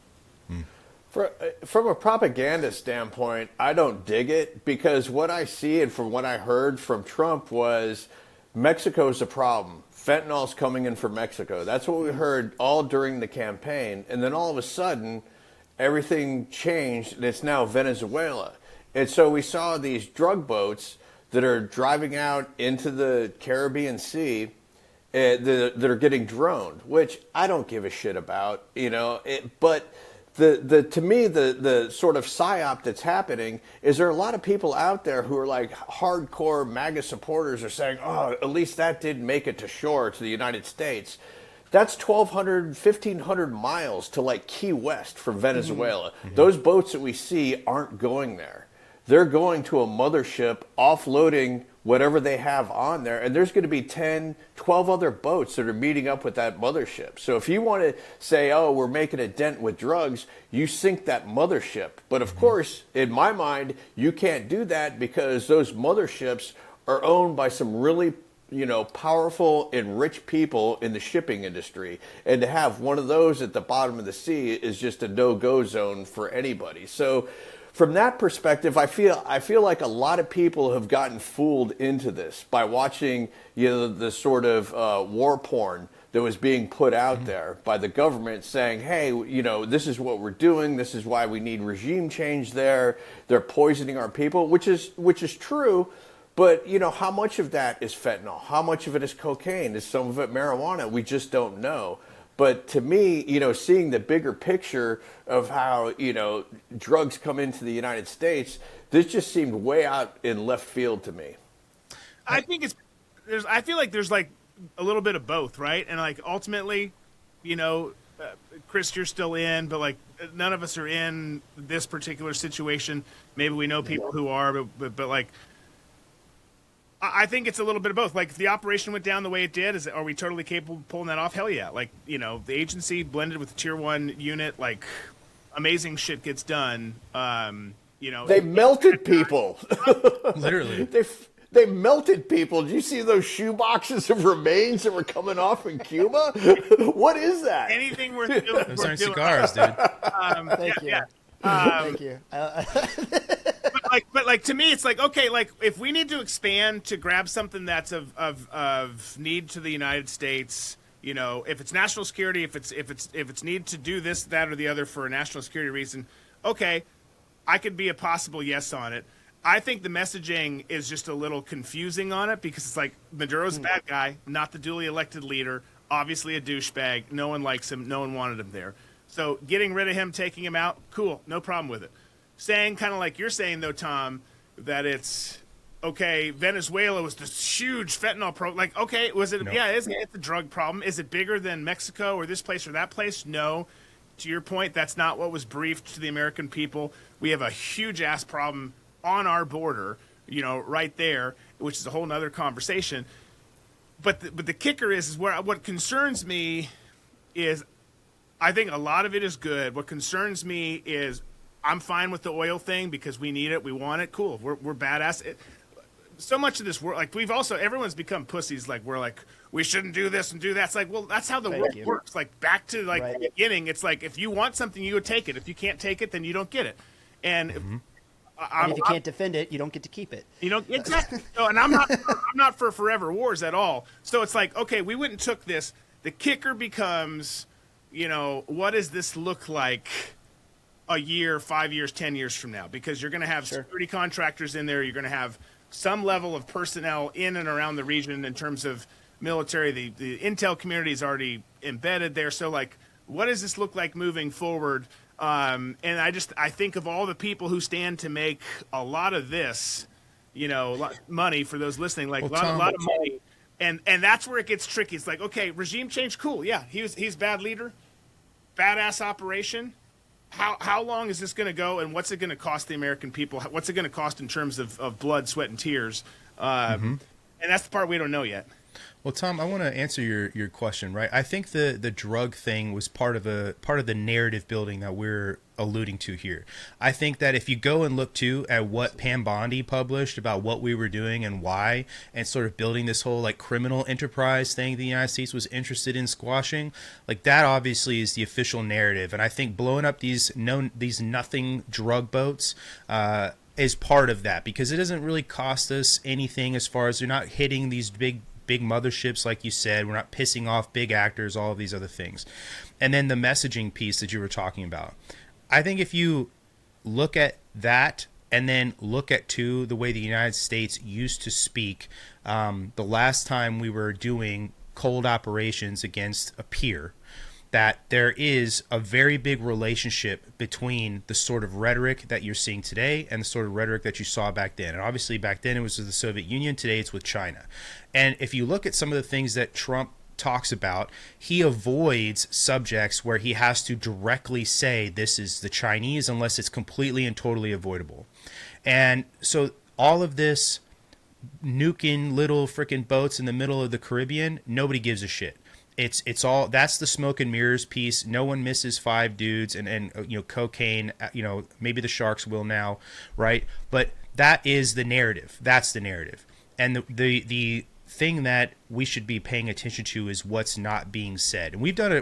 From a propaganda standpoint, I don't dig it, because what I see and from what I heard from Trump was Mexico's a problem. Fentanyl's coming in from Mexico. That's what we heard all during the campaign. And then all of a sudden, everything changed, and it's now Venezuela. And so we saw these drug boats that are driving out into the Caribbean Sea that are getting droned, which I don't give a shit about, you know. But to me, the sort of psyop that's happening is there are a lot of people out there who are like hardcore MAGA supporters are saying, oh, at least that did make it to shore to the United States. That's 1,200, 1,500 miles to like Key West from Venezuela. Mm-hmm. Those boats that we see aren't going there. They're going to a mothership, offloading whatever they have on there, and there's going to be 10, 12 other boats that are meeting up with that mothership. So if you want to say, oh, we're making a dent with drugs, you sink that mothership. But of course, in my mind, you can't do that because those motherships are owned by some really, you know, powerful and rich people in the shipping industry. And to have one of those at the bottom of the sea is just a no-go zone for anybody. So from that perspective, I feel like a lot of people have gotten fooled into this by watching, you know, the sort of war porn that was being put out there by the government saying, hey, you know, this is what we're doing. This is why we need regime change there. They're poisoning our people, which is true. But, you know, how much of that is fentanyl? How much of it is cocaine? Is some of it marijuana? We just don't know. But to me, you know, seeing the bigger picture of how, you know, drugs come into the United States, this just seemed way out in left field to me. I think I feel like there's like a little bit of both, right? And like ultimately, you know, Chris, you're still in, but like none of us are in this particular situation. Maybe we know people who are, but like, I think it's a little bit of both. Like, if the operation went down the way it did, are we totally capable of pulling that off? Hell yeah. Like, you know, the agency blended with the Tier 1 unit, like, amazing shit gets done. You know, they melted people. Literally. They melted people. Did you see those shoe boxes of remains that were coming off in Cuba? What is that? Anything worth doing. Those aren't cigars, dude. Thank you. Thank you. But like to me, it's like, okay, like if we need to expand to grab something that's of need to the United States, you know, if it's national security, if it's need to do this, that, or the other for a national security reason, okay, I could be a possible yes on it. I think the messaging is just a little confusing on it because it's like Maduro's a bad guy, not the duly elected leader, obviously a douchebag. No one likes him. No one wanted him there. So getting rid of him, taking him out, cool, no problem with it. Saying kind of like you're saying, though, Tom, that it's, okay, Venezuela was this huge fentanyl problem. Like, okay, was it? No. Yeah, it's a drug problem. Is it bigger than Mexico or this place or that place? No. to your point, that's not what was briefed to the American people. We have a huge ass problem on our border, right there, which is a whole nother conversation. But the kicker is where what concerns me is, I think a lot of it is good. What concerns me is, I'm fine with the oil thing because we need it, we want it. Cool, we're badass. So much of this world, like everyone's become pussies. Like we're like, we shouldn't do this and do that. It's like, well, that's how the world works. Like back to the beginning. It's like, if you want something, you go take it. If you can't take it, then you don't get it. And and if you can't defend it, you don't get to keep it. Exactly. So, and I'm not for forever wars at all. So it's like, okay, we went and took this. The kicker becomes, what does this look like a year, 5 years, 10 years from now? Because you're going to have security contractors in there. You're going to have some level of personnel in and around the region in terms of military. The intel community is already embedded there. So, like, what does this look like moving forward? And I think of all the people who stand to make a lot of this, money for those listening, like a lot of money. And that's where it gets tricky. It's like, okay, regime change, cool. Yeah, he's bad leader, badass operation. How long is this going to go, and what's it going to cost the American people? What's it going to cost in terms of blood, sweat, and tears? And that's the part we don't know yet. Well, Tom, I want to answer your question, right? I think the drug thing was part of the narrative building that we're alluding to here. I think that if you go and look too at what Pam Bondi published about what we were doing and why, and sort of building this whole like criminal enterprise thing the United States was interested in squashing, like that obviously is the official narrative. And I think blowing up these nothing drug boats is part of that, because it doesn't really cost us anything as far as they're not hitting these big motherships, like you said. We're not pissing off big actors, all of these other things. And then the messaging piece that you were talking about. I think if you look at that and then look at, too, the way the United States used to speak, the last time we were doing cold operations against a peer, that there is a very big relationship between the sort of rhetoric that you're seeing today and the sort of rhetoric that you saw back then. And obviously back then it was with the Soviet Union. Today it's with China. And if you look at some of the things that Trump talks about, he avoids subjects where he has to directly say this is the Chinese unless it's completely and totally avoidable. And so all of this nuking little freaking boats in the middle of the Caribbean, nobody gives a shit. It's all, that's the smoke and mirrors piece. No one misses 5 dudes and cocaine, maybe the sharks will now, right? But that is the narrative. That's the narrative. And the thing that we should be paying attention to is what's not being said. And we've done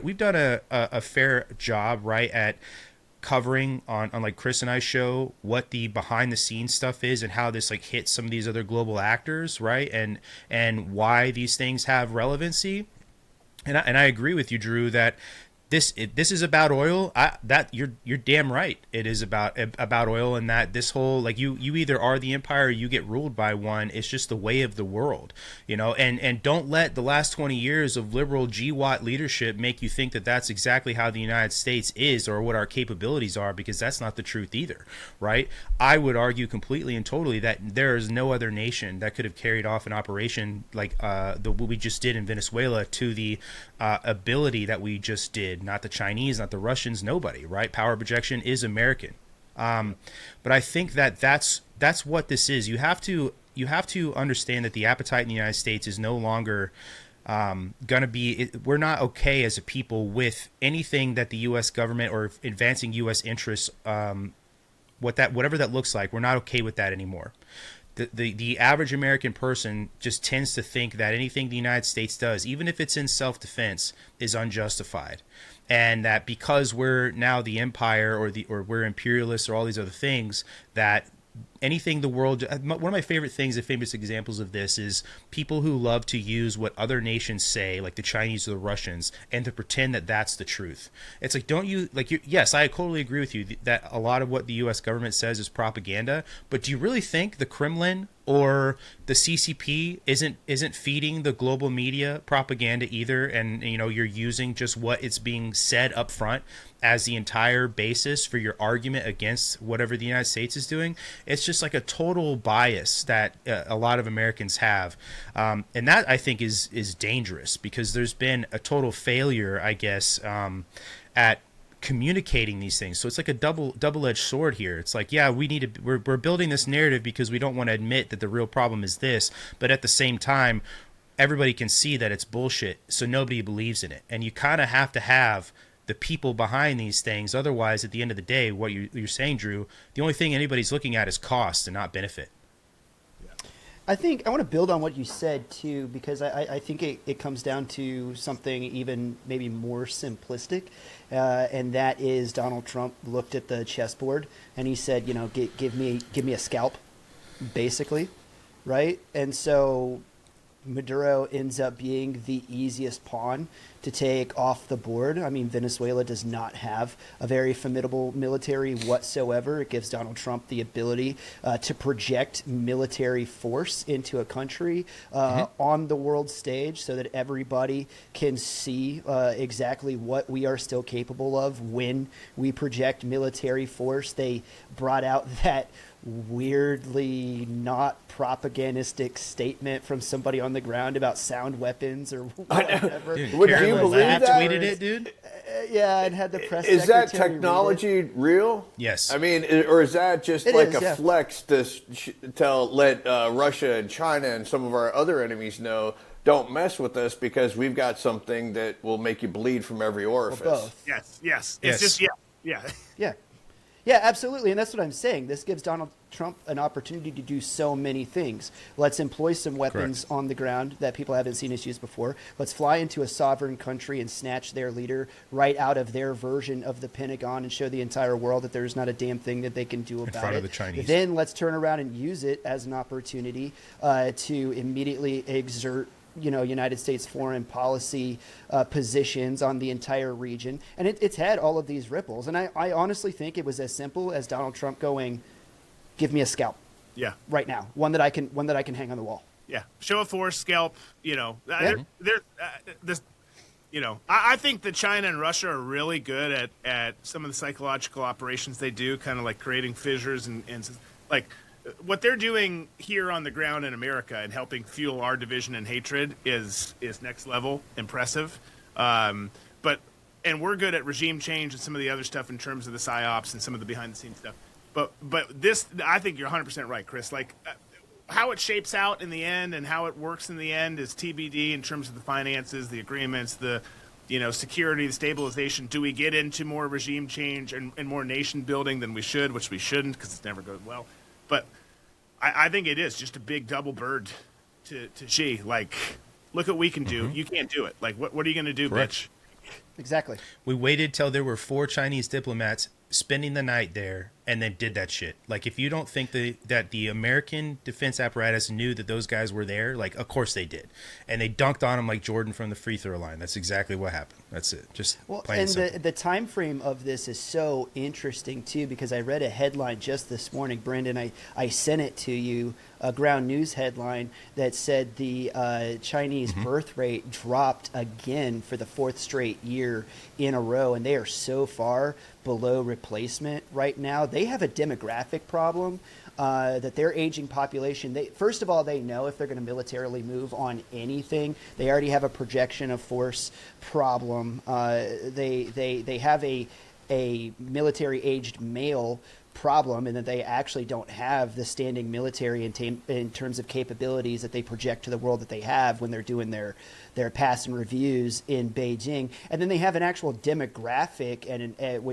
a fair job, right, at covering on like Chris and I show what the behind the scenes stuff is and how this like hits some of these other global actors, right? And why these things have relevancy. And I agree with you, Drew, that this is about oil. You're damn right. It is about oil, and that this whole, like, you either are the empire or you get ruled by one. It's just the way of the world, and don't let the last 20 years of liberal GWAT leadership make you think that that's exactly how the United States is or what our capabilities are, because that's not the truth either, right? I would argue completely and totally that there is no other nation that could have carried off an operation like what we just did in Venezuela to the ability that we just did. Not the Chinese, not the Russians, nobody, right? Power projection is American. But I think that's what this is. You have to understand that the appetite in the United States is no longer gonna be. We're not okay as a people with anything that the U.S. government or advancing U.S. interests, whatever that looks like. We're not okay with that anymore. The average American person just tends to think that anything the United States does, even if it's in self-defense, is unjustified. And that because we're now the empire or we're imperialists or all these other things, that anything the world, one of my favorite things, the famous examples of this is people who love to use what other nations say, like the Chinese or the Russians, and to pretend that that's the truth. It's like, don't you, like, yes, I totally agree with you that a lot of what the U.S. government says is propaganda, but do you really think the Kremlin or the CCP isn't feeding the global media propaganda either? And, you're using just what it's being said up front as the entire basis for your argument against whatever the United States is doing. It's just like a total bias that a lot of Americans have. And that, I think, is dangerous, because there's been a total failure, I guess, at communicating these things. So it's like a double-edged sword here. It's like, yeah, we're building this narrative because we don't want to admit that the real problem is this, but at the same time, everybody can see that it's bullshit, so nobody believes in it. And you kind of have to have the people behind these things. Otherwise, at the end of the day, what you're saying, Drew, the only thing anybody's looking at is cost and not benefit. I think I want to build on what you said too, because I think it comes down to something even maybe more simplistic, and that is Donald Trump looked at the chessboard and he said, give me a scalp, basically, right? And so Maduro ends up being the easiest pawn to take off the board. I mean, Venezuela does not have a very formidable military whatsoever. It gives Donald Trump the ability to project military force into a country on the world stage so that everybody can see exactly what we are still capable of when we project military force. They brought out that weirdly not propagandistic statement from somebody on the ground about sound weapons or whatever. Dude, Would you believe that? Tweeted it, dude. Yeah, and had the press Is secretary that technology real? Yes. I mean, or is that just It like is, a yeah. flex to let Russia and China and some of our other enemies know, don't mess with us because we've got something that will make you bleed from every orifice? both. Yes. Yes. It's just yeah. Yeah, absolutely. And that's what I'm saying. This gives Donald Trump an opportunity to do so many things. Let's employ some weapons Correct. on the ground that people haven't seen us use before. Let's fly into a sovereign country and snatch their leader right out of their version of the Pentagon and show the entire world that there's not a damn thing that they can do about front it. of the Chinese. Then let's turn around and use it as an opportunity to immediately exert United States foreign policy positions on the entire region. And it's had all of these ripples. And I honestly think it was as simple as Donald Trump going, give me a scalp Yeah. right now. One that I can hang on the wall. Yeah. Show of force, scalp, Yeah. I think that China and Russia are really good at some of the psychological operations they do, kind of like creating fissures and like what they're doing here on the ground in America and helping fuel our division and hatred is next level impressive. And we're good at regime change and some of the other stuff in terms of the PsyOps and some of the behind the scenes stuff. But this, I think you're 100% right, Chris. Like how it shapes out in the end and how it works in the end is TBD in terms of the finances, the agreements, the security, the stabilization. Do we get into more regime change and more nation building than we should, which we shouldn't because it's never going well. But I think it is just a big double bird to Xi. Like, look what we can do. You can't do it. Like, what are you going to do, Correct. bitch? Exactly. We waited till there were 4 Chinese diplomats spending the night there and then did that shit. Like, if you don't think that the American defense apparatus knew that those guys were there, like, of course they did. And they dunked on them like Jordan from the free throw line. That's exactly what happened. That's it. Just plain and simple. The time frame of this is so interesting too, because I read a headline just this morning, Brendan. I sent it to you, a ground news headline that said the Chinese birth rate dropped again for the 4th straight year in a row, and they are so far below replacement right now. They have a demographic problem that their aging population, first of all, they know if they're going to militarily move on anything. They already have a projection of force problem. They have a military aged male problem, and that they actually don't have the standing military in terms of capabilities that they project to the world that they have when they're doing their pass and reviews in Beijing. And then they have an actual demographic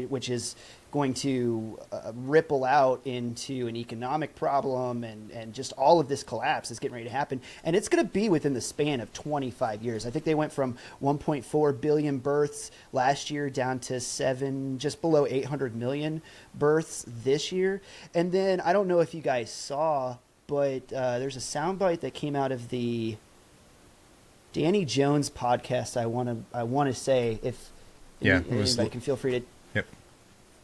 which is going to ripple out into an economic problem, and just all of this collapse is getting ready to happen. And it's going to be within the span of 25 years. I think they went from 1.4 billion births last year down to just below 800 million births this year. And then I don't know if you guys saw, but there's a soundbite that came out of the Danny Jones podcast. I want to say, if anybody can feel free to. Yep.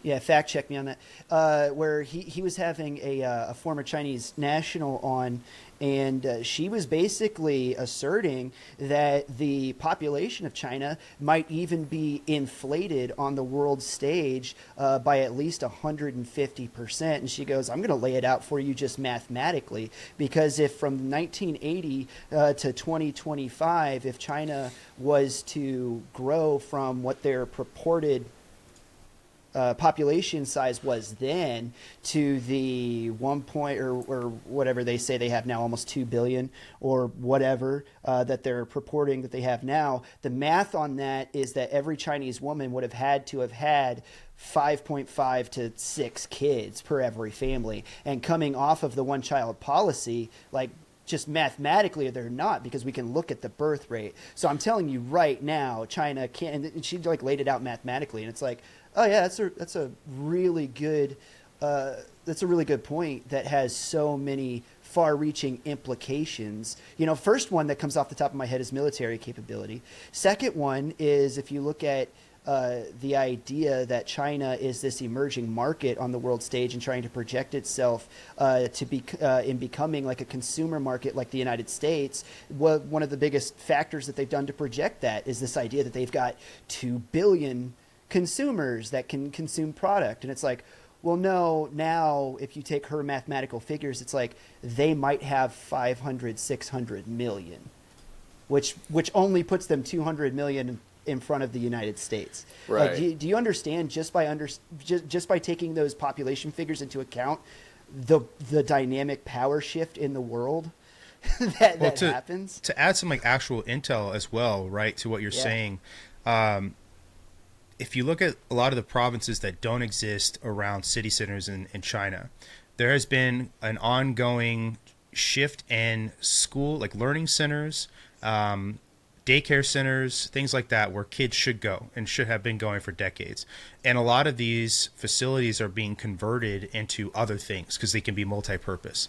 Yeah, fact check me on that. Where he was having a former Chinese national on, and she was basically asserting that the population of China might even be inflated on the world stage by at least 150%. And she goes, I'm going to lay it out for you just mathematically, because if from 1980 to 2025, if China was to grow from what their purported population size was then to the 1 point or whatever they say they have now, almost 2 billion or whatever that they're purporting that they have now, the math on that is that every Chinese woman would have had 5.5 to 6 kids per every family. And coming off of the one child policy, like, just mathematically they're not, because we can look at the birth rate. So I'm telling you right now, China can't, and she like laid it out mathematically, and it's like, oh yeah, that's a really good point that has so many far-reaching implications. First one that comes off the top of my head is military capability. Second one is, if you look at the idea that China is this emerging market on the world stage and trying to project itself to be in becoming like a consumer market like the United States. One of the biggest factors that they've done to project that is this idea that they've got 2 billion consumers that can consume product. And it's like, well, no, now if you take her mathematical figures, it's like they might have 500, 600 million, which only puts them 200 million in front of the United States. Right. Do you understand, just by taking those population figures into account, the dynamic power shift in the world that happens? To add some like actual intel as well, right, to what you're saying, if you look at a lot of the provinces that don't exist around city centers in China, there has been an ongoing shift in school, like learning centers, daycare centers, things like that, where kids should go and should have been going for decades. And a lot of these facilities are being converted into other things because they can be multi-purpose.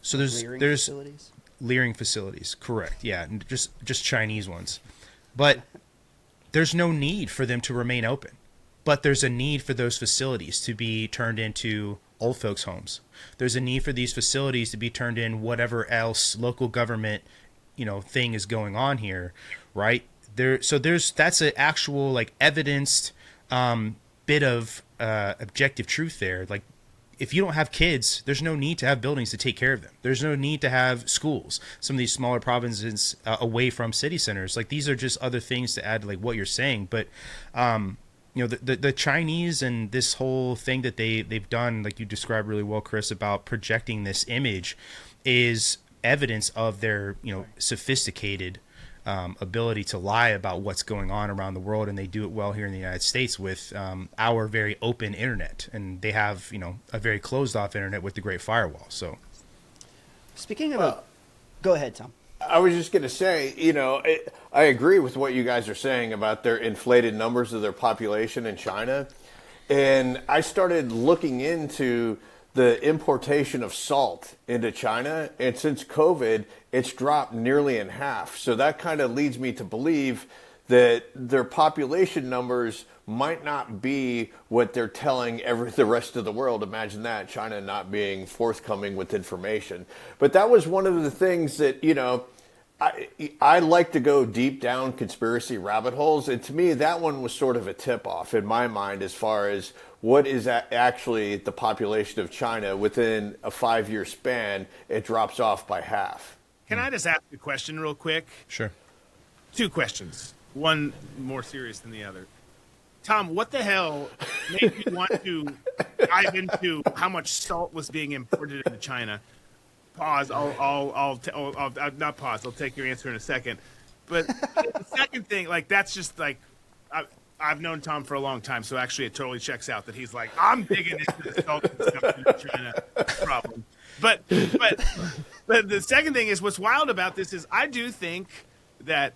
So there's facilities? Leering facilities, correct? Yeah, and just Chinese ones. But there's no need for them to remain open. But there's a need for those facilities to be turned into old folks' homes. There's a need for these facilities to be turned in whatever else local government thing is going on here, right? That's an actual like evidenced bit of objective truth there. Like, if you don't have kids, there's no need to have buildings to take care of them. There's no need to have schools. Some of these smaller provinces away from city centers, like, these are just other things to add to like what you're saying. But the Chinese and this whole thing that they've done, like you described really well, Chris, about projecting this image, is evidence of their sophisticated ability to lie about what's going on around the world. And they do it well here in the United States with our very open internet, and they have a very closed off internet with the Great Firewall. So speaking of go ahead, Tom. I was just going to say, I agree with what you guys are saying about their inflated numbers of their population in China. And I started looking into the importation of salt into China, and since COVID, it's dropped nearly in half. So that kind of leads me to believe that their population numbers might not be what they're telling the rest of the world. Imagine that, China not being forthcoming with information. But that was one of the things that, I like to go deep down conspiracy rabbit holes, and to me, that one was sort of a tip-off in my mind as far as what is actually the population of China. Within a 5-year span, it drops off by half. Can I just ask a question real quick? Sure. 2 questions, one more serious than the other. Tom, what the hell made you want to dive into how much salt was being imported into China? Pause. I'll not pause. I'll take your answer in a second. But the second thing, like, that's just like, I've known Tom for a long time, so actually it totally checks out that he's like, I'm digging into the salt and stuff in China problem. But the second thing is, what's wild about this is I do think that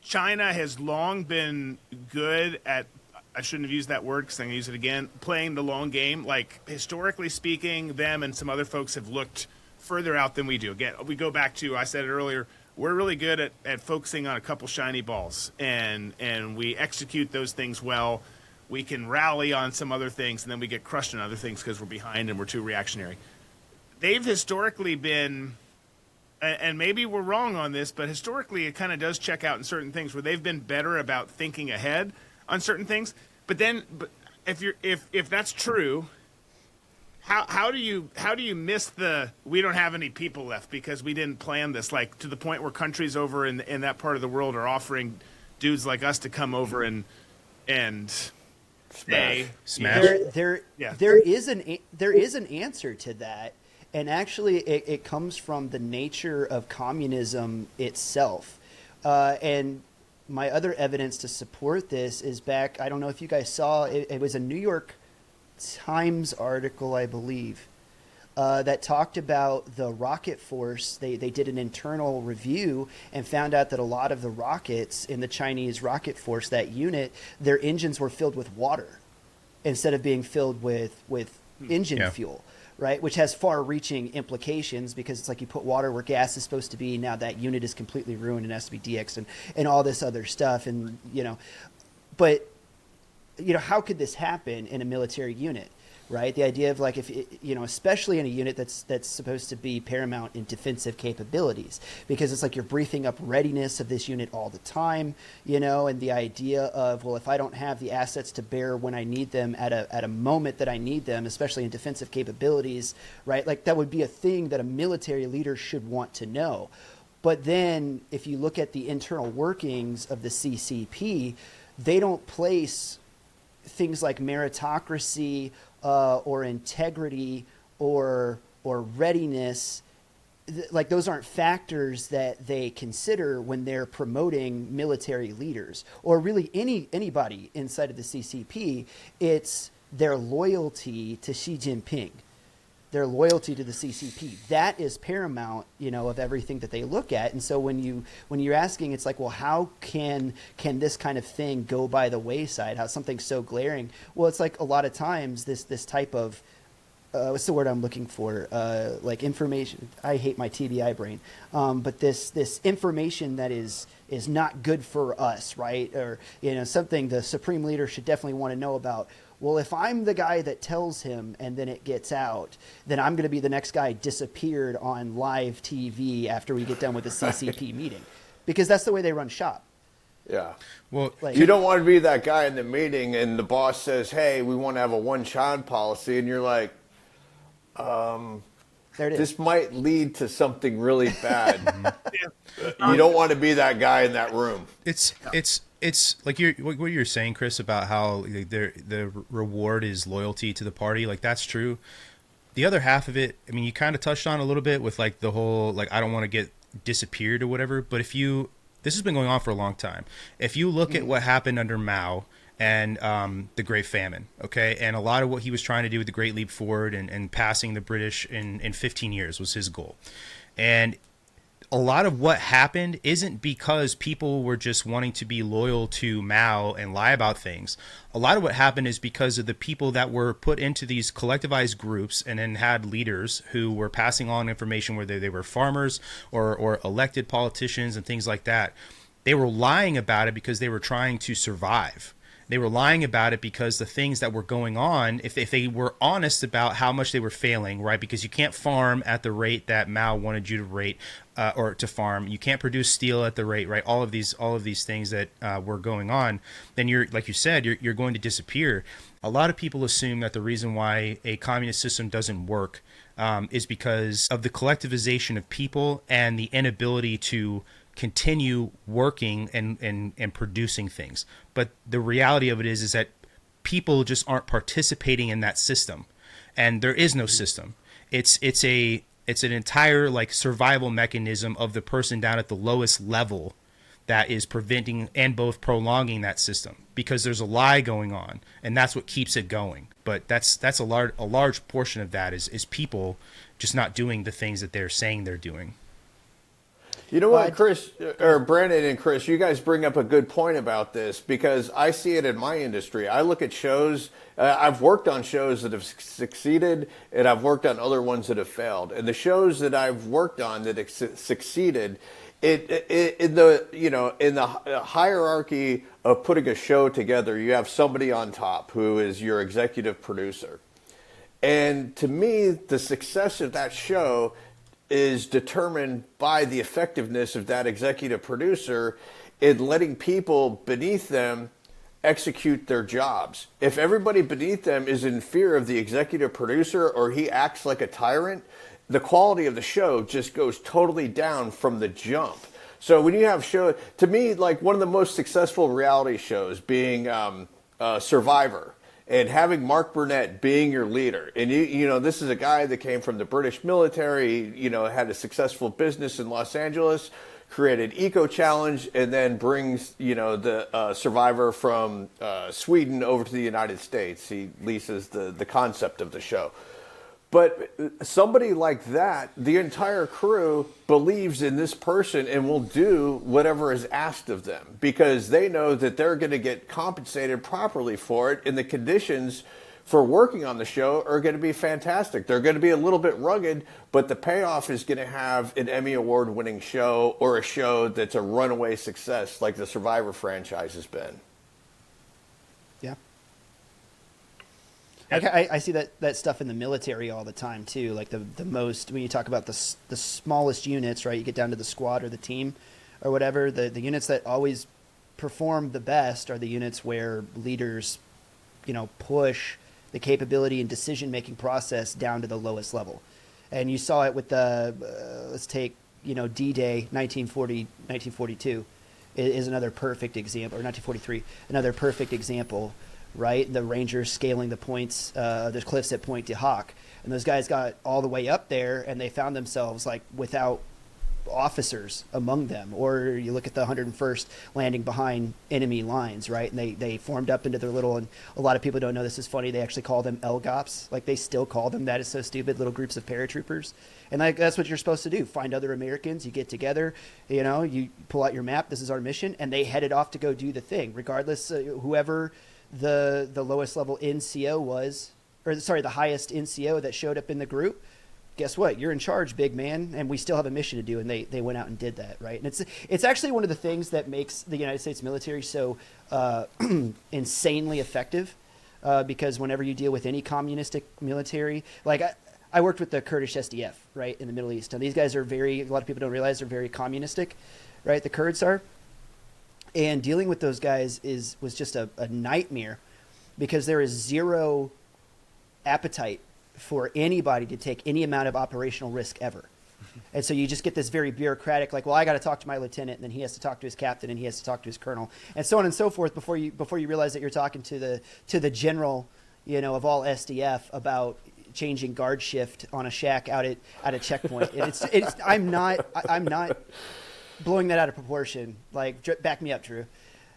China has long been good at, I shouldn't have used that word because I'm going to use it again, playing the long game. Like, historically speaking, them and some other folks have looked further out than we do. Again, we go back to, I said it earlier, we're really good at focusing on a couple shiny balls, and we execute those things well. We can rally on some other things, and then we get crushed on other things because we're behind and we're too reactionary. They've historically been, and maybe we're wrong on this, but historically it kind of does check out in certain things where they've been better about thinking ahead on certain things. But if that's true, how do you miss the we don't have any people left because we didn't plan this, like, to the point where countries over in that part of the world are offering dudes like us to come over and stay. Smash. There is an answer to that, and actually it comes from the nature of communism itself. And my other evidence to support this is back. I don't know if you guys saw it was a New York Times article, I believe, that talked about the rocket force. They did an internal review and found out that a lot of the rockets in the Chinese rocket force, that unit, their engines were filled with water instead of being filled with engine fuel, right? Which has far-reaching implications, because it's like you put water where gas is supposed to be. Now that unit is completely ruined and has to be DX'd and all this other stuff. And, but, how could this happen in a military unit? Right, the idea of like, if especially in a unit that's supposed to be paramount in defensive capabilities, because it's like you're briefing up readiness of this unit all the time, and the idea of, well, if I don't have the assets to bear when I need them at a moment that I need them, especially in defensive capabilities, right? Like that would be a thing that a military leader should want to know. But then if you look at the internal workings of the CCP, they don't place things like meritocracy or integrity or readiness, like those aren't factors that they consider when they're promoting military leaders or really anybody inside of the CCP. It's their loyalty to Xi Jinping, their loyalty to the CCP. That is paramount, of everything that they look at. And so when you're asking, it's like, well, how can this kind of thing go by the wayside? How something so glaring? Well, it's like a lot of times this type of what's the word I'm looking for? Like information. I hate my TBI brain. But this information that is not good for us, right? Or something the supreme leader should definitely want to know about. Well, if I'm the guy that tells him and then it gets out, then I'm going to be the next guy disappeared on live TV after we get done with the CCP meeting, because that's the way they run shop. Yeah. Well, you don't want to be that guy in the meeting and the boss says, hey, we want to have a one-child policy. And you're like, this might lead to something really bad. You don't want to be that guy in that room. It's like what you're saying, Chris, about how the reward is loyalty to the party. Like that's true. The other half of it, I mean, you kind of touched on a little bit with like the whole, like, I don't want to get disappeared or whatever. But this has been going on for a long time. If you look at what happened under Mao and the Great Famine, okay, and a lot of what he was trying to do with the Great Leap Forward and passing the British in 15 years was his goal. And a lot of what happened isn't because people were just wanting to be loyal to Mao and lie about things. A lot of what happened is because of the people that were put into these collectivized groups and then had leaders who were passing on information, whether they were farmers or elected politicians and things like that. They were lying about it because they were trying to survive. They were lying about it because the things that were going on, if they were honest about how much they were failing, right? Because you can't farm at the rate that Mao wanted you to rate or to farm. You can't produce steel at the rate, right? All of these things that were going on. Then you're, like you said, you're going to disappear. A lot of people assume that the reason why a communist system doesn't work is because of the collectivization of people and the inability to continue working and producing things. But the reality of it is that people just aren't participating in that system, and there is no system. It's an entire like survival mechanism of the person down at the lowest level that is preventing and both prolonging that system, because there's a lie going on, and that's what keeps it going. But that's a large portion of that is people just not doing the things that they're saying they're doing. You know what, Chris, or Brandon and Chris, you guys bring up a good point about this, because I see it in my industry. I look at shows, I've worked on shows that have succeeded, and I've worked on other ones that have failed. And the shows that I've worked on that succeeded, in the hierarchy of putting a show together, you have somebody on top who is your executive producer. And to me, the success of that show is determined by the effectiveness of that executive producer in letting people beneath them execute their jobs. If everybody beneath them is in fear of the executive producer or he acts like a tyrant, the quality of the show just goes totally down from the jump. So when you have to me, like one of the most successful reality shows being Survivor. and having Mark Burnett being your leader. And you know, this is a guy that came from the British military, you know, had a successful business in Los Angeles, created Eco Challenge, and then brings, you know, the survivor from Sweden over to the United States. He leases the concept of the show. But somebody like that, the entire crew believes in this person and will do whatever is asked of them because they know that they're going to get compensated properly for it, and the conditions for working on the show are going to be fantastic. They're going to be a little bit rugged, but the payoff is going to have an Emmy Award-winning show or a show that's a runaway success like the Survivor franchise has been. Yeah. I see that stuff in the military all the time too. Like the most, when you talk about the smallest units, right? You get down to the squad or the team or whatever. The units that always perform the best are the units where leaders, you know, push the capability and decision-making process down to the lowest level. And you saw it with the, let's take, you know, D-Day 1942 is another perfect example, or 1943, another perfect example, right? The Rangers scaling the points, the cliffs at Point de Hoc. And those guys got all the way up there, and they found themselves, like, without officers among them. Or you look at the 101st landing behind enemy lines, right? And they formed up into their little, and a lot of people don't know this is funny, they actually call them LGOPs. Like, they still call them that. Is so stupid, little groups of paratroopers. And like, that's what you're supposed to do. Find other Americans, you get together, you know, you pull out your map, this is our mission, and they headed off to go do the thing, regardless whoever the lowest level NCO was, or sorry, the highest NCO that showed up in the group. Guess what? You're in charge, big man, and we still have a mission to do. And they went out and did that, right? And it's actually one of the things that makes the United States military so insanely effective, because whenever you deal with any communistic military, like I worked with the Kurdish SDF, right, in the Middle East, and these guys are a lot of people don't realize they're very communistic, right? The Kurds are, and dealing with those guys was just a nightmare, because there is zero appetite for anybody to take any amount of operational risk ever. And so you just get this very bureaucratic, like, well, I got to talk to my lieutenant, and then he has to talk to his captain, and he has to talk to his colonel, and so on and so forth before you realize that you're talking to the general, you know, of all SDF about changing guard shift on a shack out at checkpoint. And it's I'm not blowing that out of proportion. Like, back me up, Drew.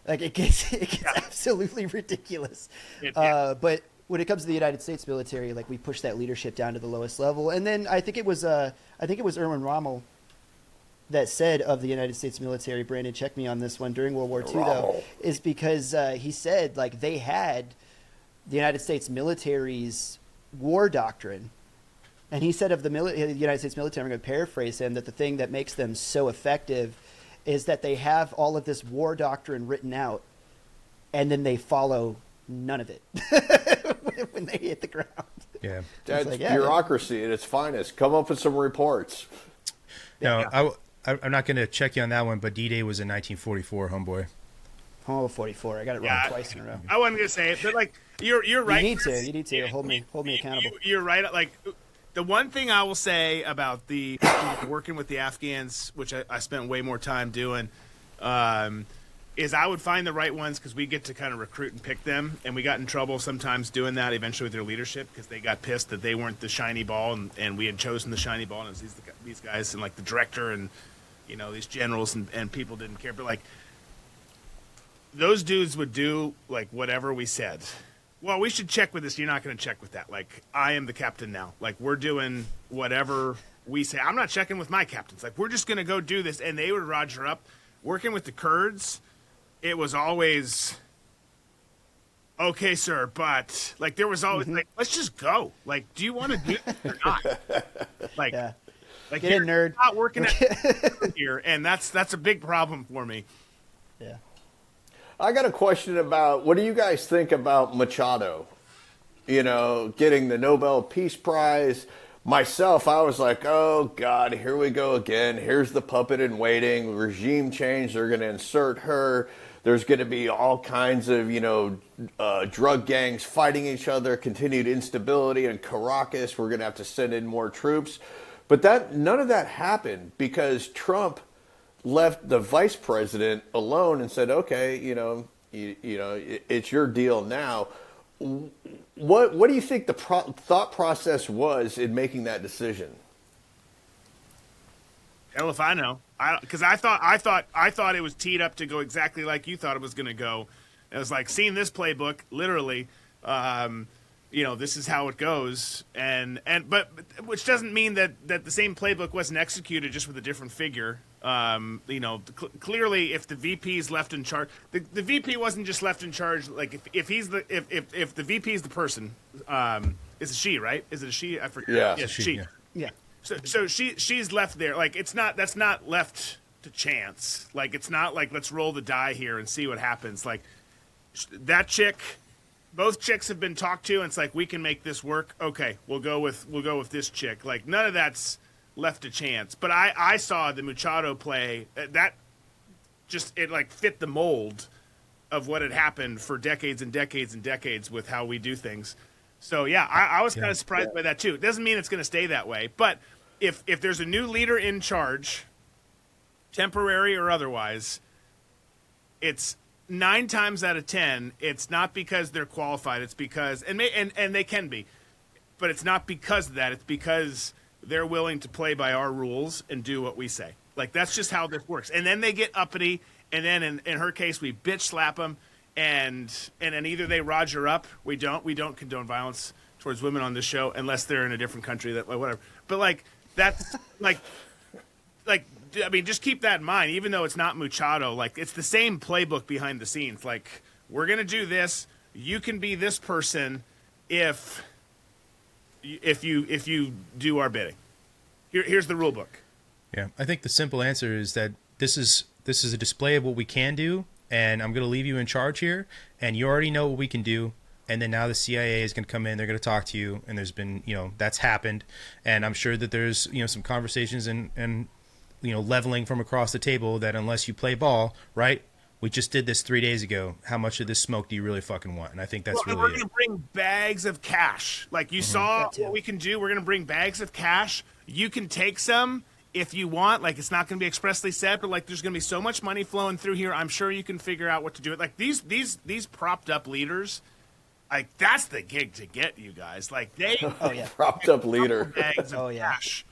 Like, it gets absolutely ridiculous. But when it comes to the United States military, like, we push that leadership down to the lowest level. And then I think it was Erwin Rommel that said of the United States military, Brandon, check me on this one, during World War II, though, is because he said, like, they had the United States military's war doctrine. And he said of the United States military, I'm going to paraphrase him, that the thing that makes them so effective is that they have all of this war doctrine written out, and then they follow none of it when they hit the ground. Yeah, that's like, bureaucracy at its finest. Come up with some reports. No, I'm not going to check you on that one, but D-Day was in 1944, homeboy. Oh, 44. I got it wrong twice in a row. I wasn't going to say it, but, like, you're right. You need to hold me accountable. You're right. Like, the one thing I will say about the working with the Afghans, which I spent way more time doing, is I would find the right ones, because we get to kind of recruit and pick them, and we got in trouble sometimes doing that eventually with their leadership, because they got pissed that they weren't the shiny ball, and we had chosen the shiny ball, and it was these guys, and, like, the director and, you know, these generals, and people didn't care. But, like, those dudes would do, like, whatever we said. Well, we should check with this. You're not going to check with that. Like, I am the captain now. Like, we're doing whatever we say. I'm not checking with my captains. Like, we're just going to go do this. And they would roger up. Working with the Kurds, it was always, okay, sir, but, like, there was always, like, let's just go. Like, do you want to do this or not? Like, like, get in, nerd. Not working at here, and that's a big problem for me. Yeah. I got a question about, what do you guys think about Machado? You know, getting the Nobel Peace Prize. Myself, I was like, oh, God, here we go again. Here's the puppet in waiting. Regime change. They're going to insert her. There's going to be all kinds of, you know, drug gangs fighting each other, continued instability in Caracas. We're going to have to send in more troops. But none of that happened, because Trump left the vice president alone and said, okay, you know, it's your deal now. What do you think the thought process was in making that decision? Hell if I know. Because I thought it was teed up to go exactly like you thought it was going to go. It was like seeing this playbook, literally. This is how it goes, but which doesn't mean that the same playbook wasn't executed, just with a different figure. Clearly, if the VP is left in charge, the VP wasn't just left in charge. Like if the VP is the person, it's a she, right? Is it a she? I forget. Yeah, yes, she. she. Yeah. So she's left there. Like that's not left to chance. Like it's not like let's roll the die here and see what happens. Like that chick. Both chicks have been talked to, and it's like we can make this work. Okay, we'll go with this chick. Like none of that's left to chance. But I saw the Machado play that just it like fit the mold of what had happened for decades and decades and decades with how we do things. So yeah, I was kind of surprised by that too. It doesn't mean it's going to stay that way, but if there's a new leader in charge, temporary or otherwise, it's 9 times out of 10, it's not because they're qualified. It's because and they can be, but it's not because of that. It's because they're willing to play by our rules and do what we say. Like that's just how this works. And then they get uppity, and then in her case, we bitch slap them, and then either they Roger up. We don't condone violence towards women on this show unless they're in a different country. That whatever. But like that's like. I mean, just keep that in mind. Even though it's not Machado, like it's the same playbook behind the scenes. Like we're gonna do this. You can be this person if you do our bidding. Here's the rule book. Yeah, I think the simple answer is that this is a display of what we can do, and I'm going to leave you in charge here, and you already know what we can do. And then now the CIA is going to come in, they're going to talk to you, and there's been, that's happened, and I'm sure that there's, some conversations and leveling from across the table that unless you play ball, right? We just did this 3 days ago. How much of this smoke do you really fucking want? And I think that's really we're going to bring bags of cash. Like you saw That too. what we can do. We're going to bring bags of cash. You can take some if you want. Like it's not going to be expressly said, but like there's going to be so much money flowing through here. I'm sure you can figure out what to do. Like these propped up leaders, like that's the gig to get, you guys. Like they propped up leader. Bags of cash.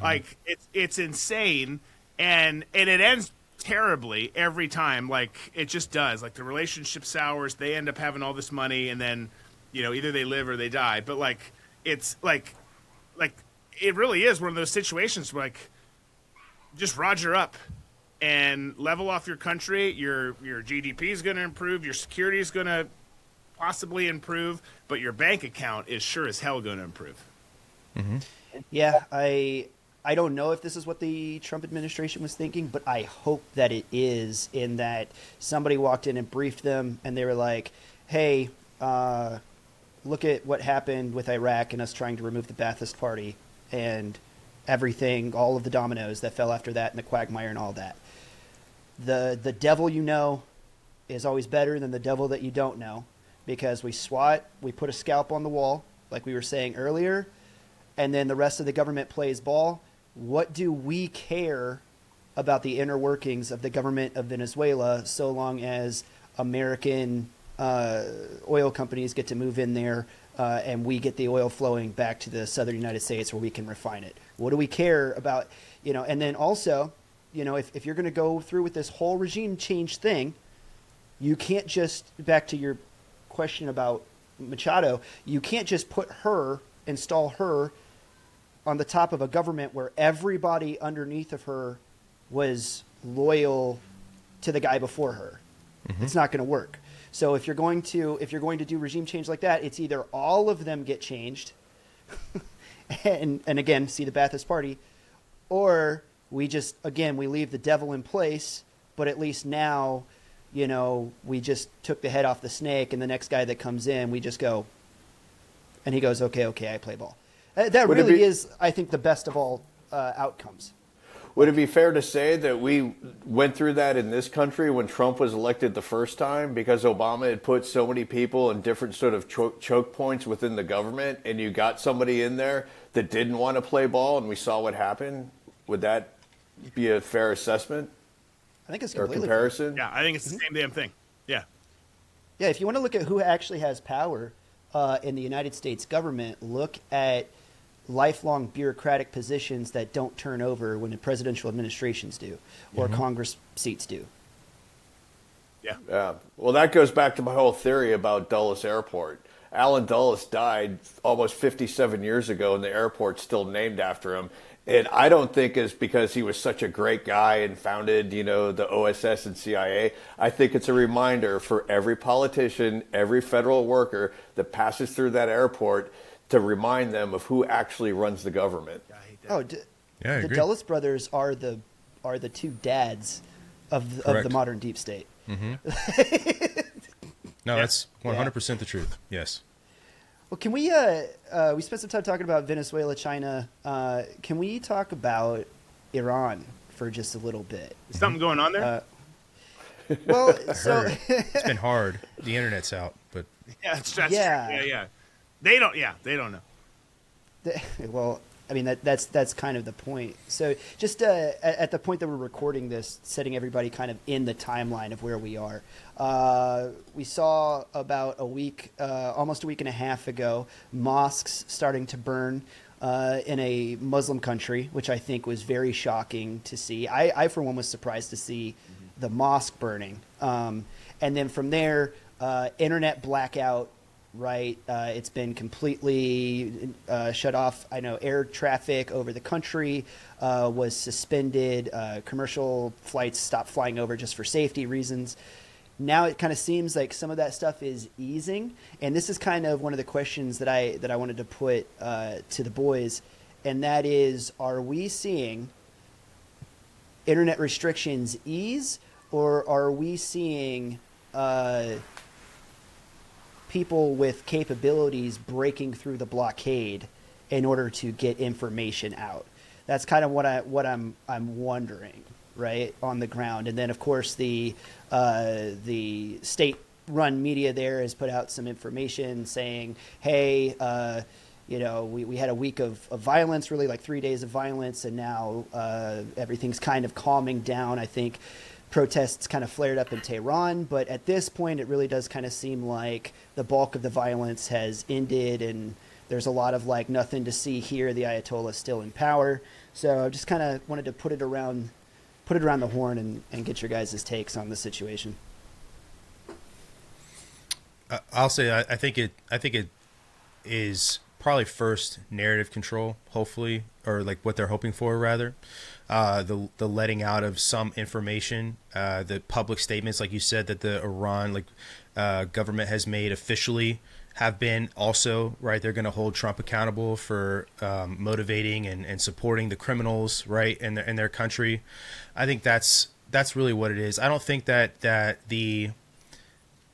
Like it's insane, and it ends terribly every time. Like it just does. Like the relationship sours. They end up having all this money, and then either they live or they die. But like it's like it really is one of those situations where like just Roger up and level off your country. Your GDP is going to improve. Your security is going to possibly improve, but your bank account is sure as hell going to improve. Mm-hmm. Yeah, I don't know if this is what the Trump administration was thinking, but I hope that it is, in that somebody walked in and briefed them and they were like, hey, look at what happened with Iraq and us trying to remove the Ba'athist Party and everything, all of the dominoes that fell after that and the quagmire and all that. The devil is always better than the devil that you don't know, because we SWAT, we put a scalp on the wall, like we were saying earlier, and then the rest of the government plays ball. What do we care about the inner workings of the government of Venezuela so long as American oil companies get to move in there and we get the oil flowing back to the southern United States where we can refine it? What do we care about? And then also, if you're going to go through with this whole regime change thing, you can't just, back to your question about Machado, you can't just install her on the top of a government where everybody underneath of her was loyal to the guy before her. Mm-hmm. It's not going to work. So if you're going to do regime change like that, it's either all of them get changed and again, see the Ba'athist Party, or we leave the devil in place, but at least now, we just took the head off the snake, and the next guy that comes in, we just go, and he goes, okay, I play ball. That really is, I think, the best of all outcomes. Would it be fair to say that we went through that in this country when Trump was elected the first time, because Obama had put so many people in different sort of choke points within the government, and you got somebody in there that didn't want to play ball, and we saw what happened? Would that be a fair assessment? I think it's or completely comparison. Yeah, I think it's the same damn thing. Yeah. Yeah, if you want to look at who actually has power, in the United States government look at lifelong bureaucratic positions that don't turn over when the presidential administrations do or Congress seats do. Yeah. Well, that goes back to my whole theory about Dulles Airport. Alan Dulles died almost 57 years ago, and the airport's still named after him. And I don't think it's because he was such a great guy and founded, the OSS and CIA. I think it's a reminder for every politician, every federal worker that passes through that airport to remind them of who actually runs the government. The Dulles brothers are the two dads of the modern deep state. No, that's 100% the truth. Yes. Well, can we spent some time talking about Venezuela, China. Can we talk about Iran for just a little bit? Is something going on there? Well, so it's been hard. The internet's out, but that's true. Yeah. They don't know. Well, I mean, that's kind of the point. So just at the point that we're recording this, setting everybody kind of in the timeline of where we are. We saw about almost a week and a half ago, mosques starting to burn in a Muslim country, which I think was very shocking to see. I for one, was surprised to see the mosque burning. And then from there, internet blackout. Right. It's been completely shut off. I know air traffic over the country was suspended. Commercial flights stopped flying over just for safety reasons. Now it kind of seems like some of that stuff is easing. And this is kind of one of the questions that I wanted to put to the boys. And that is, are we seeing internet restrictions ease, or are we seeing people with capabilities breaking through the blockade in order to get information out? That's kind of what I'm wondering, right, on the ground. And then, of course, the state-run media there has put out some information saying, hey, we had a week of violence, really like 3 days of violence, and now everything's kind of calming down. I think protests kind of flared up in Tehran, but at this point it really does kind of seem like the bulk of the violence has ended, and there's a lot of like nothing to see here. The Ayatollah's still in power. So I just kind of wanted to put it around the horn and get your guys' takes on the situation. I'll say I think it is probably first narrative control, hopefully, or like what they're hoping for rather. The letting out of some information, the public statements, like you said, that the Iran government has made officially have been also right. They're going to hold Trump accountable for motivating and supporting the criminals, right, in their country. I think that's really what it is. I don't think that the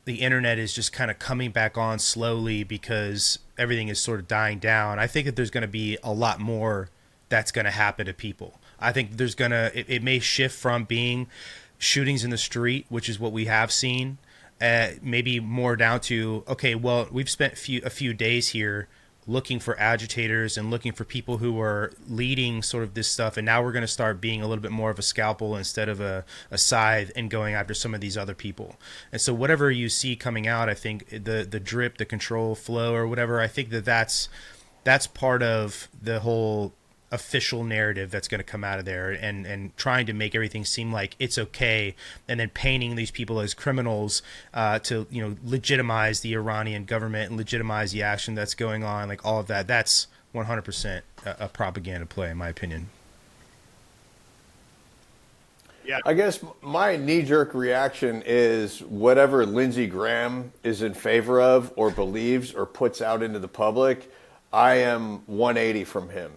internet is just kind of coming back on slowly because everything is sort of dying down. I think that there's going to be a lot more that's going to happen to people. I think it may shift from being shootings in the street, which is what we have seen, maybe more down to, okay, well, we've spent a few days here looking for agitators and looking for people who are leading sort of this stuff, and now we're going to start being a little bit more of a scalpel instead of a scythe and going after some of these other people. And so whatever you see coming out, I think the drip, the control flow or whatever, I think that's part of the whole official narrative that's going to come out of there, and trying to make everything seem like it's okay, and then painting these people as criminals to legitimize the Iranian government and legitimize the action that's going on, like all of that. That's 100% a propaganda play, in my opinion. Yeah, I guess my knee-jerk reaction is whatever Lindsey Graham is in favor of or believes or puts out into the public, I am 180 from him.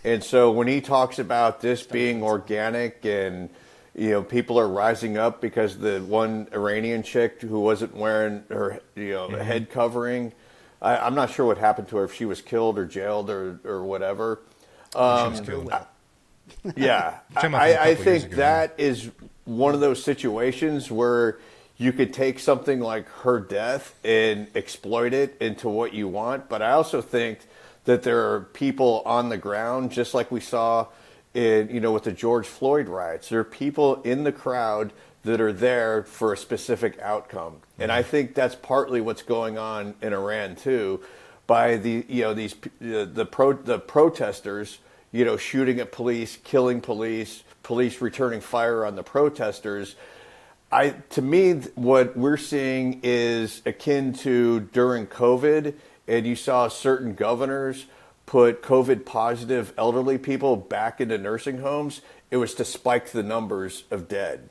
And so when he talks about this being organic and, people are rising up because the one Iranian chick who wasn't wearing her, head covering, I'm not sure what happened to her, if she was killed or jailed or whatever. She was killed. Yeah. I think that is one of those situations where you could take something like her death and exploit it into what you want. But I also think that there are people on the ground, just like we saw in, with the George Floyd riots. There are people in the crowd that are there for a specific outcome. And I think that's partly what's going on in Iran too, by the protesters, shooting at police, killing police, police returning fire on the protesters. To me, what we're seeing is akin to during COVID, and you saw certain governors put COVID positive elderly people back into nursing homes. It was to spike the numbers of dead,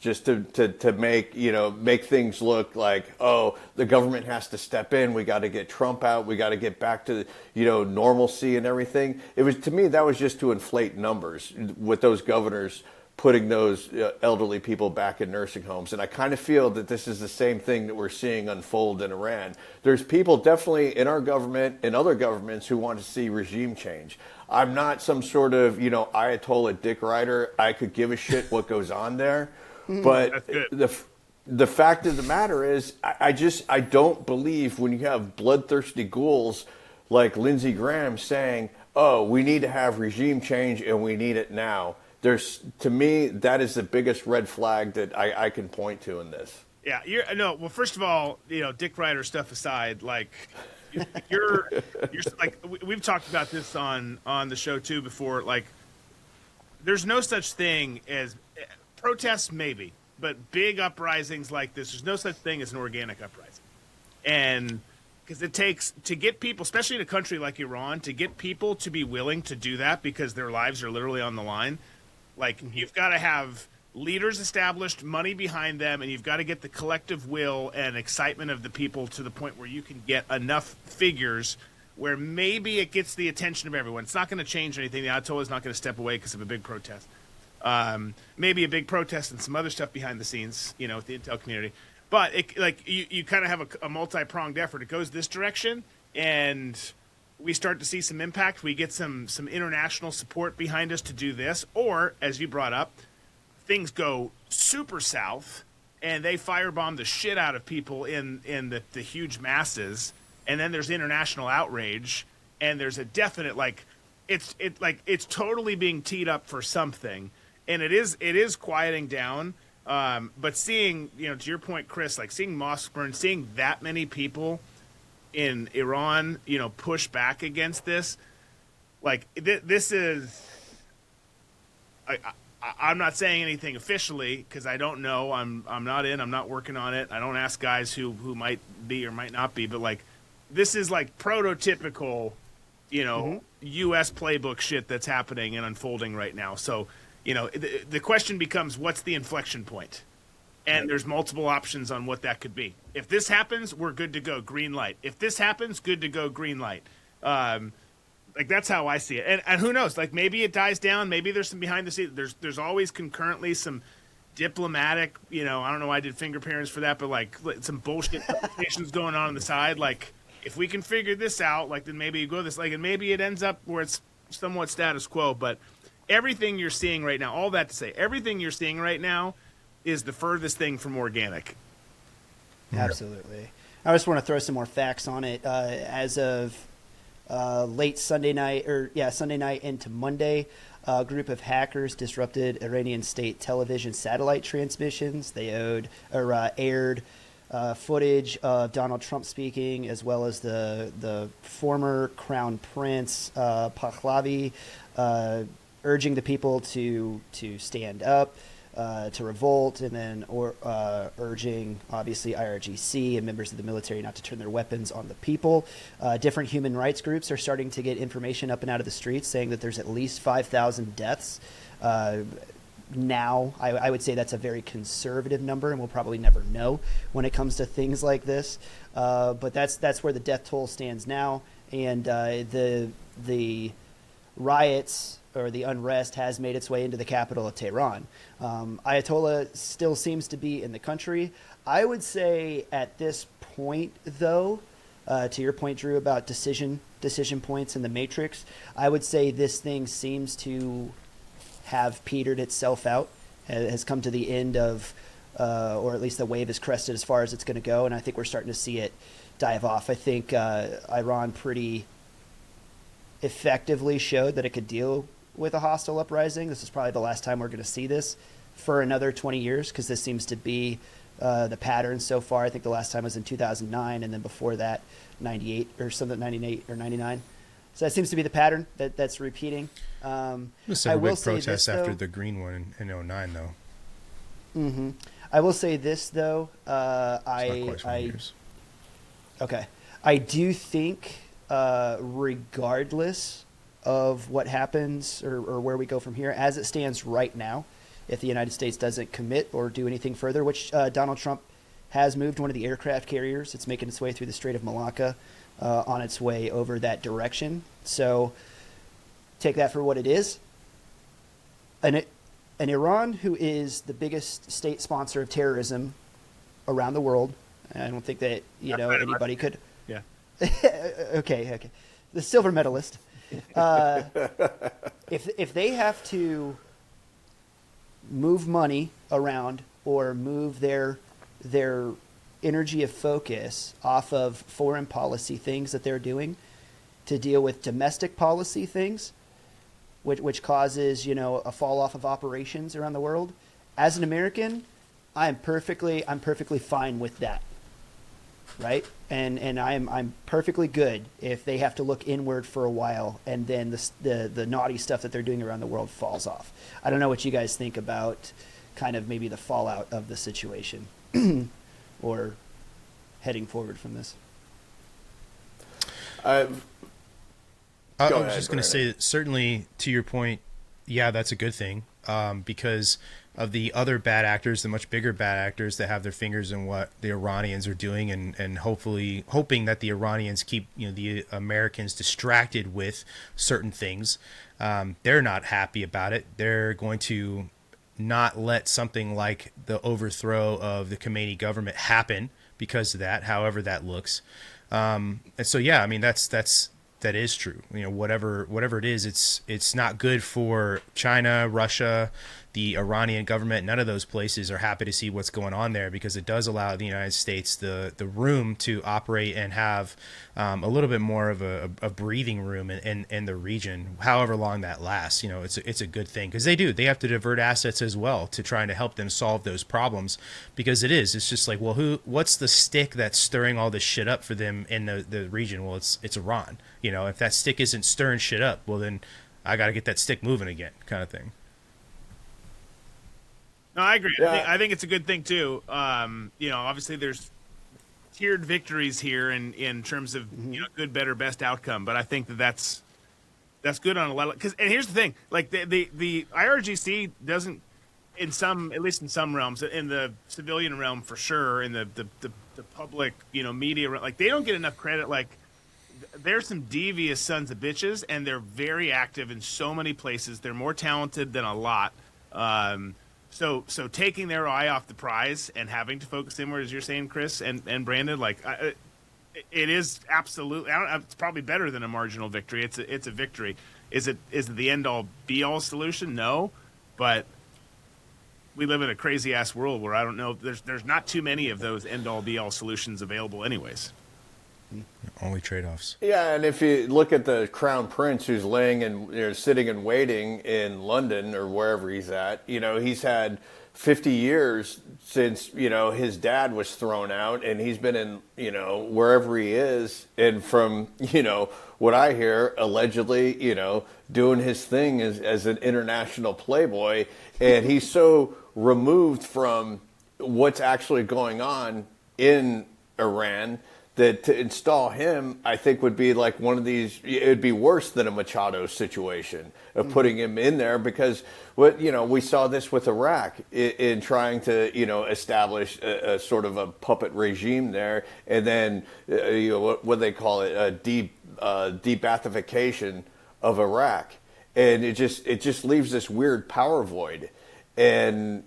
just to make things look like, oh, the government has to step in. We got to get Trump out. We got to get back to normalcy and everything. It was, to me, that was just to inflate numbers with those governors putting those elderly people back in nursing homes. And I kind of feel that this is the same thing that we're seeing unfold in Iran. There's people definitely in our government and other governments who want to see regime change. I'm not some sort of, Ayatollah dick rider. I could give a shit what goes on there. But the fact of the matter is, I don't believe when you have bloodthirsty ghouls like Lindsey Graham saying, oh, we need to have regime change and we need it now. To me, that is the biggest red flag that I can point to in this. Yeah, well, first of all, dick rider stuff aside, like you're like, we've talked about this on the show too before. Like, there's no such thing as protests, maybe, but big uprisings like this, there's no such thing as an organic uprising. And because it takes, to get people, especially in a country like Iran, to get people to be willing to do that because their lives are literally on the line, like, you've got to have leaders established, money behind them, and you've got to get the collective will and excitement of the people to the point where you can get enough figures where maybe it gets the attention of everyone. It's not going to change anything. The Ayatollah is not going to step away because of a big protest. Maybe a big protest and some other stuff behind the scenes, with the intel community. But you kind of have a multi-pronged effort. It goes this direction, and we start to see some impact. We get some international support behind us to do this. Or, as you brought up, things go super south, and they firebomb the shit out of people in the huge masses, and then there's international outrage, and there's a definite it's totally being teed up for something, and it is quieting down. But seeing, to your point, Chris, like seeing mosques burn, seeing that many people in Iran, push back against this, this is. I'm not saying anything officially because I don't know. I'm not working on it. I don't ask guys who might be or might not be, but this is prototypical, U.S. playbook shit that's happening and unfolding right now. So, the question becomes, what's the inflection point? And there's multiple options on what that could be. If this happens, we're good to go, green light. If this happens, good to go, green light. That's how I see it. And who knows? Maybe it dies down. Maybe there's some behind the scenes. There's always concurrently some diplomatic, I don't know why I did finger parents for that, but some bullshit conversations going on the side. If we can figure this out, then maybe you go this, and maybe it ends up where it's somewhat status quo. But everything you're seeing right now, all that to say, everything you're seeing right now is the furthest thing from organic. Absolutely. I just want to throw some more facts on it. As of late Sunday night into Monday, a group of hackers disrupted Iranian state television satellite transmissions. They aired footage of Donald Trump speaking, as well as the former Crown Prince Pahlavi urging the people to stand up, to revolt, and then urging, obviously, IRGC and members of the military not to turn their weapons on the people. Different human rights groups are starting to get information up and out of the streets saying that there's at least 5,000 deaths. Now, I would say that's a very conservative number, and we'll probably never know when it comes to things like this. But that's where the death toll stands now, and the riots or the unrest has made its way into the capital of Tehran. Ayatollah still seems to be in the country. I would say at this point, though, to your point, Drew, about decision points in the matrix, I would say this thing seems to have petered itself out, has come to the end of, or at least the wave is crested as far as it's going to go, and I think we're starting to see it dive off. I think Iran pretty effectively showed that it could deal with a hostile uprising. This is probably the last time we're going to see this for another 20 years, because this seems to be the pattern so far. I think the last time was in 2009, and then before that, 98 or something, 98 or 99. So that seems to be the pattern that's repeating. I will say this, though, after the green one in 09, though. Mm-hmm. I will say this, though. Okay. I do think, regardless of what happens or where we go from here, as it stands right now, if the United States doesn't commit or do anything further, which Donald Trump has moved one of the aircraft carriers. It's making its way through the Strait of Malacca on its way over that direction. So take that for what it is. And Iran, who is the biggest state sponsor of terrorism around the world, I don't think that anybody could. Yeah. Okay. The silver medalist. If they have to move money around or move their energy of focus off of foreign policy things that they're doing to deal with domestic policy things, which causes a fall off of operations around the world, as an American, I'm perfectly fine with that. Right? And I'm perfectly good if they have to look inward for a while and then the naughty stuff that they're doing around the world falls off. I don't know what you guys think about kind of maybe the fallout of the situation or heading forward from this. I was just going to say that certainly to your point, yeah, that's a good thing, because of the other bad actors, the much bigger bad actors that have their fingers in what the Iranians are doing, and hopefully hoping that the Iranians keep the Americans distracted with certain things. They're not happy about it. They're going to not let something like the overthrow of the Khomeini government happen because of that, however that looks. And so, yeah, I mean, that is true. Whatever it is, it's not good for China, Russia, the Iranian government. None of those places are happy to see what's going on there, because it does allow the United States the room to operate and have a little bit more of a breathing room in the region, however long that lasts. It's a good thing, because they have to divert assets as well to trying to help them solve those problems, because it's just like, well, what's the stick that's stirring all this shit up for them in the region? Well, it's Iran. If that stick isn't stirring shit up, well, then I got to get that stick moving again, kind of thing. No, I agree. Yeah. I think it's a good thing too. Obviously there's tiered victories here in terms of good, better, best outcome. But I think that's good on a lot of, and here's the thing: like the IRGC doesn't, at least in some realms, in the civilian realm for sure, in the public media, like they don't get enough credit. Like there's some devious sons of bitches, and they're very active in so many places. They're more talented than a lot. So taking their eye off the prize and having to focus inward, as you're saying, Chris and Brandon, it is absolutely. It's probably better than a marginal victory. It's a victory. Is it the end all be all solution? No, but we live in a crazy ass world where I don't know. There's not too many of those end all be all solutions available, anyways. Only trade-offs. Yeah, and if you look at the Crown Prince, who's laying and sitting and waiting in London or wherever he's at, he's had 50 years since his dad was thrown out, and he's been in wherever he is, and from what I hear, allegedly doing his thing as an international playboy, and he's so removed from what's actually going on in Iran that to install him, I think, would be like one of these. It would be worse than a Machado situation of putting him in there, because we saw this with Iraq in trying to establish a sort of a puppet regime there, and then what they call it, a de-Baathification of Iraq, and it just leaves this weird power void, and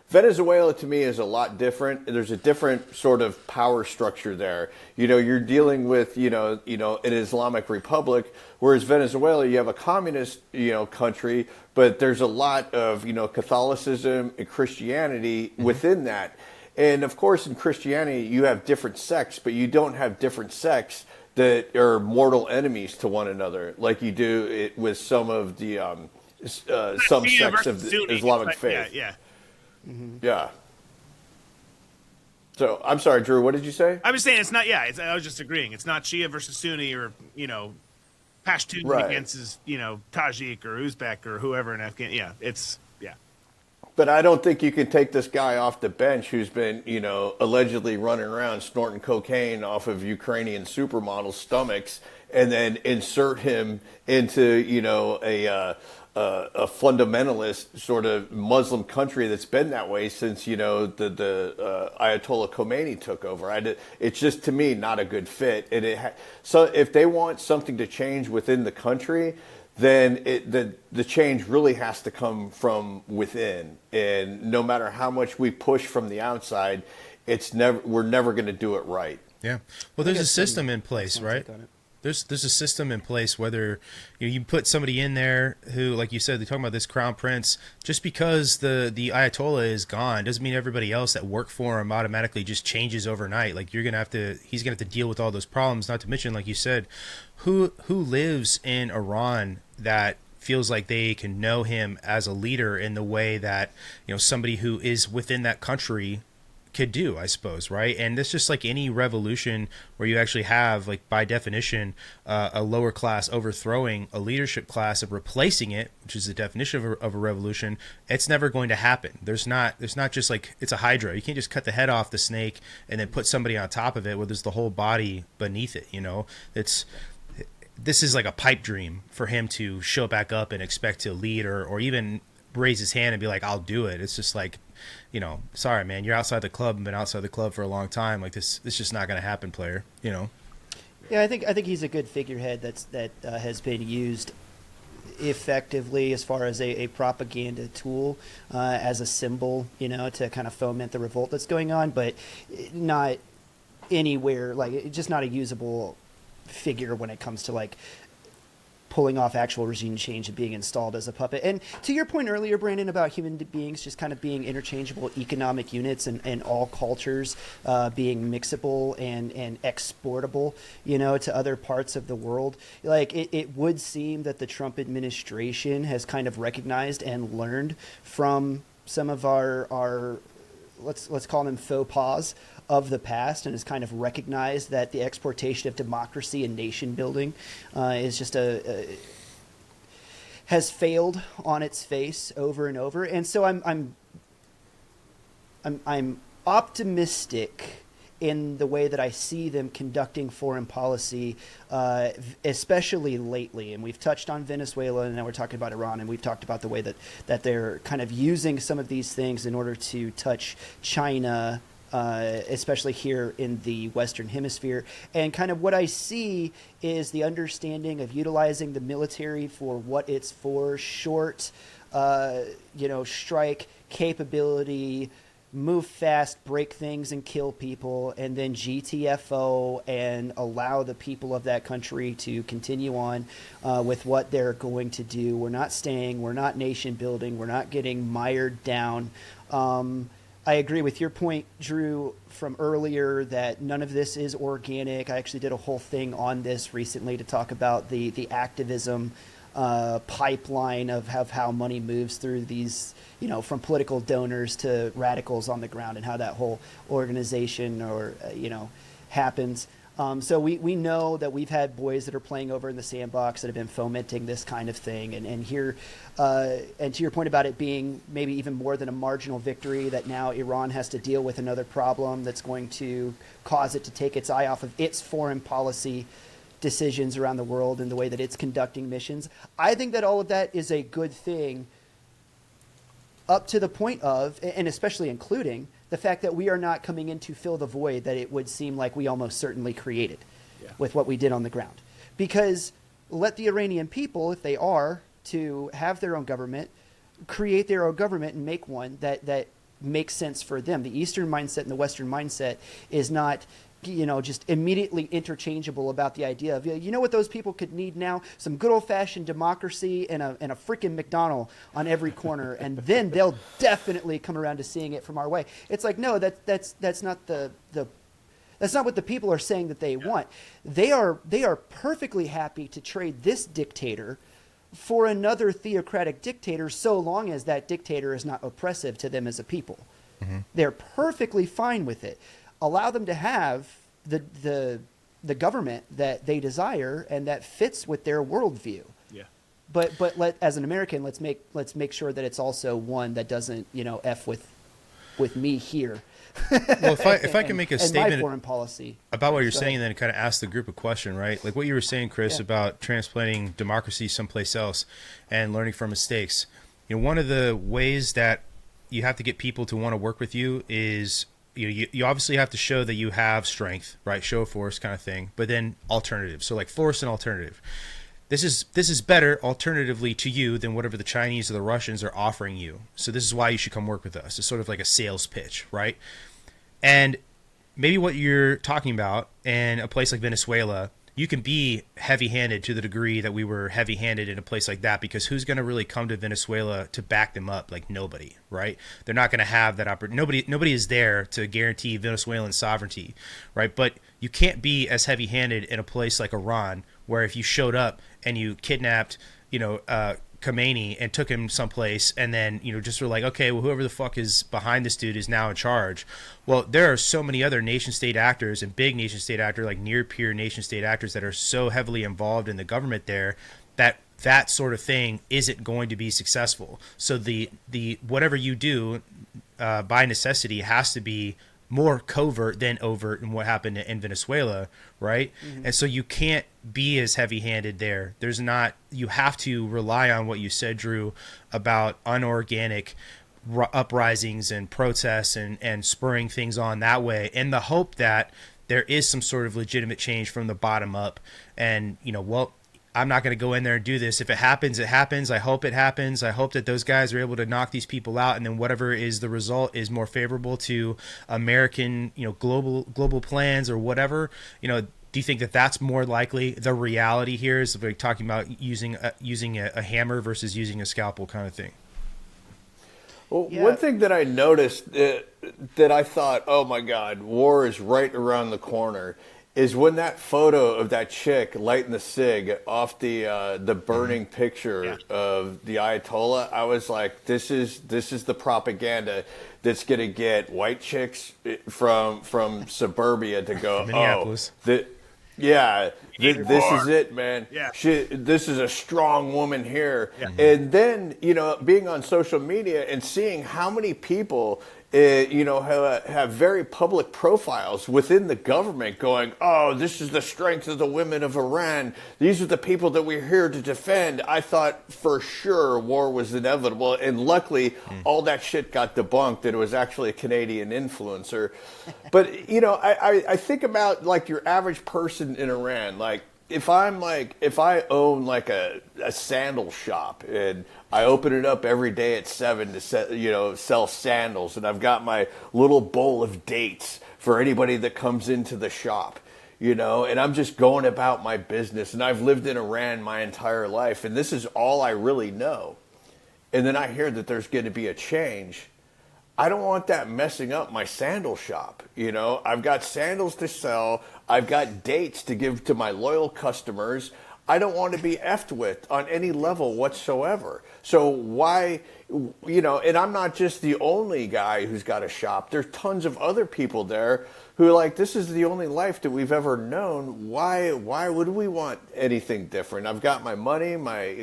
Venezuela to me is a lot different. There's a different sort of power structure there. You're dealing with, an Islamic Republic, whereas Venezuela, you have a communist, country, but there's a lot of, Catholicism and Christianity within that. And of course, in Christianity, you have different sects, but you don't have different sects that are mortal enemies to one another, like you do with some of the some Shia sects of versus the Sunni. Islamic Like, faith. Yeah. Yeah. So I'm sorry, Drew. What did you say? I was saying it's not. Yeah, I was just agreeing. It's not Shia versus Sunni or Pashtun Right. against Tajik or Uzbek or whoever in Afghanistan. Yeah, it's yeah. But I don't think you can take this guy off the bench who's been, allegedly running around snorting cocaine off of Ukrainian supermodels' stomachs, and then insert him into, a fundamentalist sort of Muslim country that's been that way since, the Ayatollah Khomeini took over. It's just, to me, not a good fit. And so if they want something to change within the country, then the change really has to come from within. And no matter how much we push from the outside, we're never going to do it right. Yeah. Well, there's a system in place, right? There's a system in place, whether you put somebody in there who, like you said, they're talking about this crown prince, just because the Ayatollah is gone doesn't mean everybody else that worked for him automatically just changes overnight. Like he's gonna have to deal with all those problems, not to mention, like you said, who lives in Iran that feels like they can know him as a leader in the way that somebody who is within that country could do, I suppose, right? And it's just like any revolution where you actually have, like, by definition, a lower class overthrowing a leadership class and replacing it, which is the definition of a revolution. It's never going to happen. There's not just like, it's a hydra. You can't just cut the head off the snake and then put somebody on top of it where there's the whole body beneath it. This is like a pipe dream for him to show back up and expect to lead or even raise his hand and be like, I'll do it. It's just like, sorry, man, you're outside the club and been outside the club for a long time. Like this just not going to happen, player, Yeah, I think he's a good figurehead that has been used effectively as far as a propaganda tool, as a symbol, to kind of foment the revolt that's going on, but not anywhere, like, just not a usable figure when it comes to, like, pulling off actual regime change and being installed as a puppet. And to your point earlier, Brandon, about human beings just kind of being interchangeable economic units and all cultures being mixable and exportable, to other parts of the world. Like, it would seem that the Trump administration has kind of recognized and learned from some of our let's call them faux pas of the past, and has kind of recognized that the exportation of democracy and nation building is just has failed on its face over and over. And so I'm optimistic in the way that I see them conducting foreign policy, especially lately. And we've touched on Venezuela, and now we're talking about Iran, and we've talked about the way that they're kind of using some of these things in order to touch China, especially here in the Western Hemisphere. And kind of what I see is the understanding of utilizing the military for what it's for: short, strike capability, move fast, break things and kill people, and then GTFO and allow the people of that country to continue on with what they're going to do. We're not staying, we're not nation building, we're not getting mired down. I agree with your point, Drew, from earlier, that none of this is organic. I actually did a whole thing on this recently to talk about the activism pipeline of how money moves through these, from political donors to radicals on the ground, and how that whole organization happens. So we know that we've had boys that are playing over in the sandbox that have been fomenting this kind of thing. And here, and to your point about it being maybe even more than a marginal victory, that now Iran has to deal with another problem that's going to cause it to take its eye off of its foreign policy decisions around the world and the way that it's conducting missions. I think that all of that is a good thing, up to the point of, and especially including, the fact that we are not coming in to fill the void that it would seem like we almost certainly created with what we did on the ground. Because let the Iranian people, if they are to have their own government, create their own government and make one that makes sense for them. The Eastern mindset and the Western mindset is not just immediately interchangeable about the idea of, what those people could need now? Some good old-fashioned democracy and a freaking McDonald's on every corner, and then they'll definitely come around to seeing it from our way. It's like, no, that's not that's not what the people are saying that they want. They are perfectly happy to trade this dictator for another theocratic dictator, so long as that dictator is not oppressive to them as a people. They're perfectly fine with it. Allow them to have the government that they desire and that fits with their worldview. Yeah. But as an American, let's make sure that it's also one that doesn't, F with me here. Well, if I can make a and statement my foreign policy about what you're Go saying, ahead. and then kind of ask the group a question, right? Like what you were saying, Chris, Yeah. about transplanting democracy someplace else and learning from mistakes. One of the ways that you have to get people to want to work with you is you obviously have to show that you have strength, right? Show of force kind of thing, but then alternative. So like force and alternative. This is better alternatively to you than whatever the Chinese or the Russians are offering you. So this is why you should come work with us. It's sort of like a sales pitch, right? And maybe what you're talking about in a place like Venezuela, you can be heavy-handed to the degree that we were heavy-handed in a place like that, because who's going to really come to Venezuela to back them up? Like nobody, right? They're not going to have that opportunity. Nobody is there to guarantee Venezuelan sovereignty, right? But you can't be as heavy-handed in a place like Iran, where if you showed up and you kidnapped, Khomeini and took him someplace, and then just were like, okay, well, whoever the fuck is behind this dude is now in charge. Well, there are so many other nation state actors and big nation state actors, like near peer nation state actors, that are so heavily involved in the government there that sort of thing isn't going to be successful. So the whatever you do by necessity has to be more covert than overt in what happened in Venezuela, right? And so you can't be as heavy-handed there. You have to rely on what you said, Drew, about unorganic uprisings and protests and spurring things on that way, in the hope that there is some sort of legitimate change from the bottom up. And, I'm not going to go in there and do this. If it happens, it happens. I hope it happens. I hope that those guys are able to knock these people out, and then whatever is the result is more favorable to American, global plans or whatever. Do you think that that's more likely? The reality here is like talking about using a hammer versus using a scalpel kind of thing. Well, Yeah. one thing that I noticed that I thought, oh my God, war is right around the corner, is when that photo of that chick lighting the cig off the burning picture of the Ayatollah. I was like, this is the propaganda that's going to get white chicks from suburbia to go, Minneapolis. this is it, man. Yeah. This is a strong woman here. Yeah. And then, being on social media and seeing how many people, have very public profiles within the government going, oh, this is the strength of the women of Iran. These are the people that we're here to defend. I thought for sure war was inevitable. And luckily, all that shit got debunked, that it was actually a Canadian influencer. But, I think about like your average person in Iran, like, if I own like a sandal shop and I open it up every day at 7 to sell sandals, and I've got my little bowl of dates for anybody that comes into the shop, and I'm just going about my business, and I've lived in Iran my entire life, and this is all I really know. And then I hear that there's going to be a change. I don't want that messing up my sandal shop. I've got sandals to sell. I've got dates to give to my loyal customers. I don't want to be effed with on any level whatsoever. So why, and I'm not just the only guy who's got a shop. There's tons of other people there who are like, this is the only life that we've ever known. Why would we want anything different? I've got my money,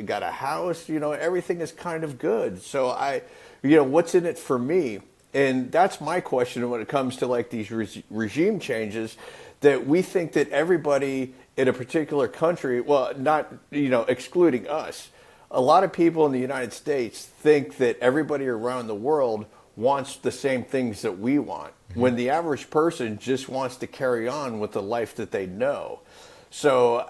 got a house, everything is kind of good. So what's in it for me? And that's my question when it comes to like these regime changes, that we think that everybody in a particular country, well, not, excluding us, a lot of people in the United States think that everybody around the world wants the same things that we want, when the average person just wants to carry on with the life that they know. So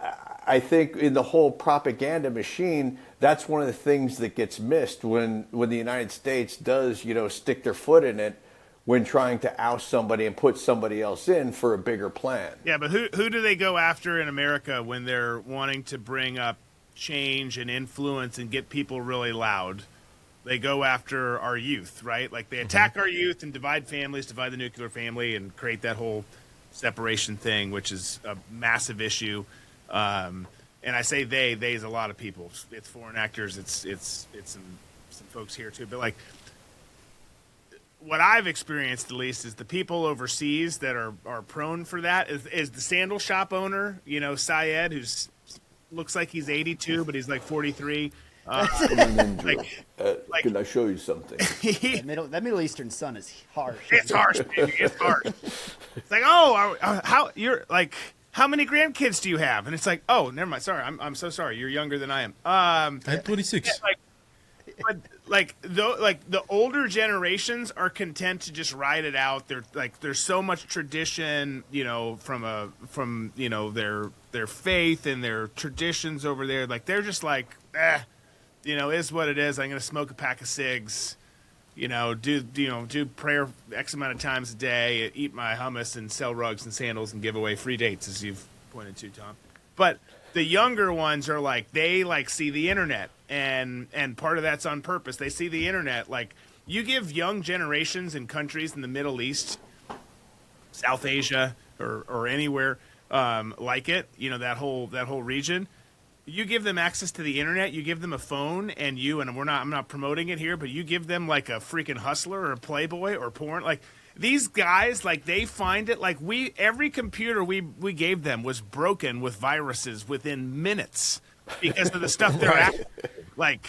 I think in the whole propaganda machine, that's one of the things that gets missed when the United States does, stick their foot in it when trying to oust somebody and put somebody else in for a bigger plan. Yeah, but who do they go after in America when they're wanting to bring up change and influence and get people really loud? They go after our youth, right? Like they attack our youth and divide families, divide the nuclear family, and create that whole separation thing, which is a massive issue. and I say they is a lot of people. It's foreign actors. It's some folks here too. But like, what I've experienced at least is the people overseas that are prone for that is the sandal shop owner, Syed, who's looks like he's 82, but he's like 43. Can I show you something? That Middle Eastern sun is harsh. It's harsh, baby. It's harsh. It's like, how many grandkids do you have? And it's like, oh, never mind. Sorry, I'm so sorry. You're younger than I am. I'm 26. The older generations are content to just ride it out. There's so much tradition, from their faith and their traditions over there. Like they're just like, is what it is. I'm gonna smoke a pack of cigs, do prayer X amount of times a day, eat my hummus and sell rugs and sandals and give away free dates, as you've pointed to, Tom. But the younger ones are like, they see the internet, and part of that's on purpose. They see the internet. Like, you give young generations in countries in the Middle East, South Asia, or anywhere like it, that whole region. You give them access to the internet. You give them a phone, and I'm not promoting it here, but you give them like a freaking Hustler or a Playboy or porn. Like, these guys, they find it. Like, every computer we gave them was broken with viruses within minutes because of the stuff they're at. Like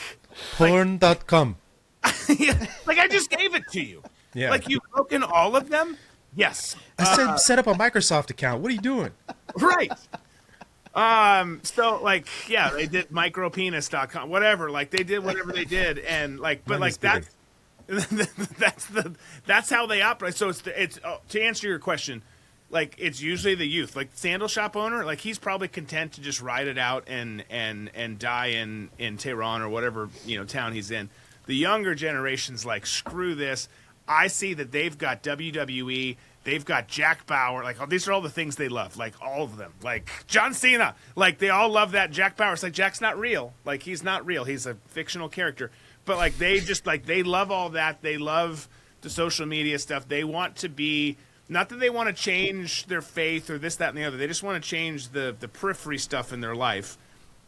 Porn.com. I just gave it to you. Yeah. Like, you've broken all of them? Yes. I said set up a Microsoft account. What are you doing? Right. They did micropenis.com, whatever. Like, they did whatever they did, and that's how they operate. So it's to answer your question, it's usually the youth, like sandal shop owner, he's probably content to just ride it out and die in Tehran or whatever town he's in. The younger generation's like, screw this. I see that they've got WWE. They've got Jack Bauer. These are all the things they love. All of them. John Cena. They all love that Jack Bauer. It's Jack's not real. He's not real. He's a fictional character. But, they just, they love all that. They love the social media stuff. They want to be, not that they want to change their faith or this, that, and the other. They just want to change the periphery stuff in their life.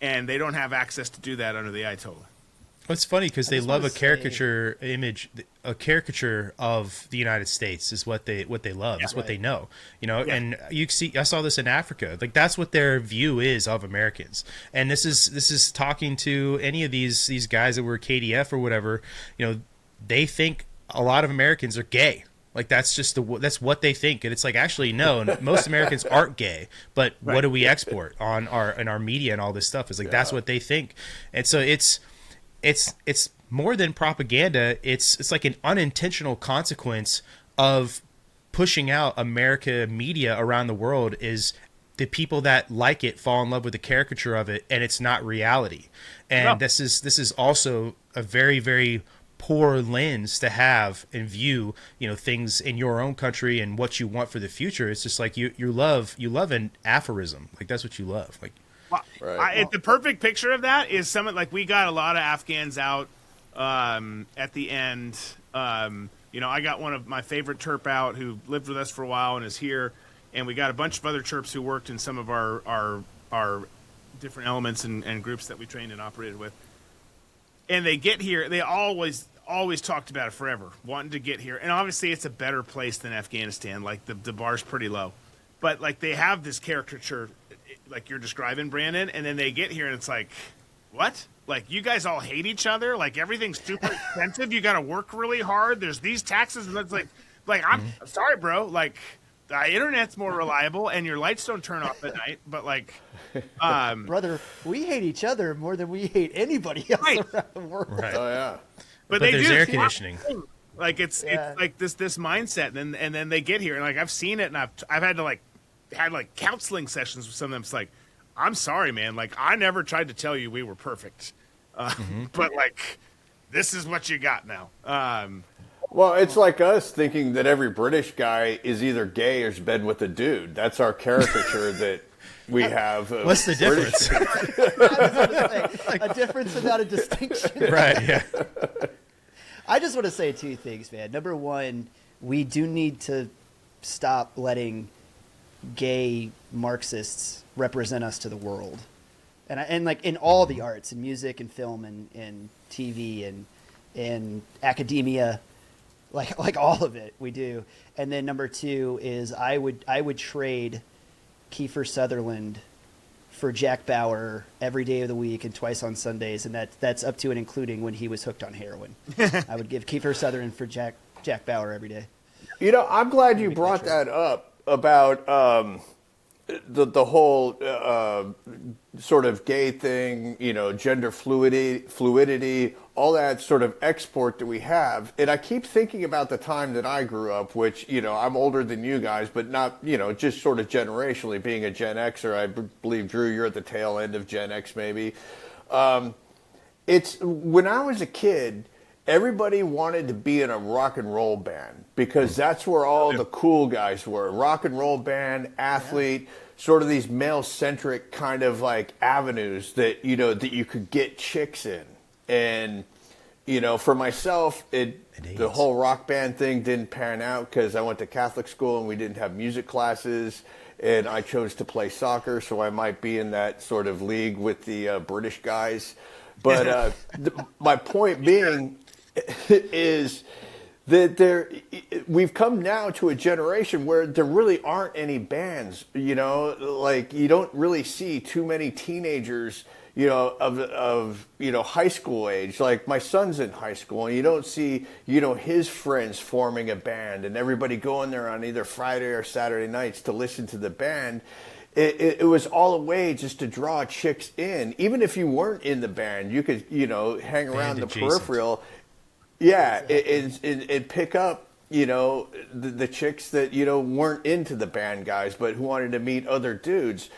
And they don't have access to do that under the Ayatollah. It's funny because they love a caricature image, a caricature of the United States is what they love. It's what they know, And I saw this in Africa. That's what their view is of Americans. And this is talking to any of these guys that were KDF or whatever. They think a lot of Americans are gay. That's just that's what they think. And it's actually no, most Americans aren't gay. But right. What do we export in our media and all this stuff? Is that's what they think. And so it's more than propaganda. It's like an unintentional consequence of pushing out America media around the world. Is the people that like it fall in love with the caricature of it, and it's not reality. And this is also a very, very poor lens to have and view things in your own country and what you want for the future. It's just you love an aphorism. That's what you love. Right. The perfect picture of that is someone we got a lot of Afghans out at the end. I got one of my favorite Terp out who lived with us for a while and is here, and we got a bunch of other Terps who worked in some of our different elements and groups that we trained and operated with. And they get here, they always talked about it forever, wanting to get here. And obviously it's a better place than Afghanistan. The bar's pretty low. But they have this caricature you're describing, Brandon, and then they get here and it's what? You guys all hate each other? Everything's super expensive? You got to work really hard? There's these taxes? And it's I'm sorry, bro. The internet's more reliable and your lights don't turn off at night. But brother, we hate each other more than we hate anybody else around the world. Right. Oh, yeah. But there's air conditioning. It's this mindset, and then they get here, and I've seen it, and I've had to had counseling sessions with some of them. It's I'm sorry, man. I never tried to tell you we were perfect, but this is what you got now. Well, it's like us thinking that every British guy is either gay or has been with a dude. That's our caricature that we have. What's the difference? A difference without a distinction. Right. Yeah. I just want to say two things, man. Number one, we do need to stop letting gay Marxists represent us to the world. and like in all the arts, in music and film and TV and academia, like all of it we do. And then number 2 is I would trade Kiefer Sutherland for Jack Bauer every day of the week and twice on Sundays, and that's up to and including when he was hooked on heroin. I would give Kiefer Sutherland for Jack Bauer every day. You know, I'm glad you brought that up about the whole sort of gay thing, you know, gender fluidity, all that sort of export that we have. And I keep thinking about the time that I grew up, which, you know, I'm older than you guys, but not, you know, just sort of generationally being a Gen Xer. I believe, Drew, you're at the tail end of Gen X maybe. It's when I was a kid, everybody wanted to be in a rock and roll band because that's where all the cool guys were. Rock and roll band, athlete, sort of these male-centric kind of like avenues that, you know, that you could get chicks in. And, you know, for myself, the whole rock band thing didn't pan out because I went to Catholic school and we didn't have music classes. And I chose to play soccer, so I might be in that sort of league with the British guys. But my point being is that we've come now to a generation where there really aren't any bands, you know, like you don't really see too many teenagers, you know, of you know, high school age. Like my son's in high school and you don't see, you know, his friends forming a band and everybody going there on either Friday or Saturday nights to listen to the band. It was all a way just to draw chicks in. Even if you weren't in the band, you could, you know, hang around the peripheral. Yeah, and pick up, you know, the chicks that, you know, weren't into the band guys, but who wanted to meet other dudes.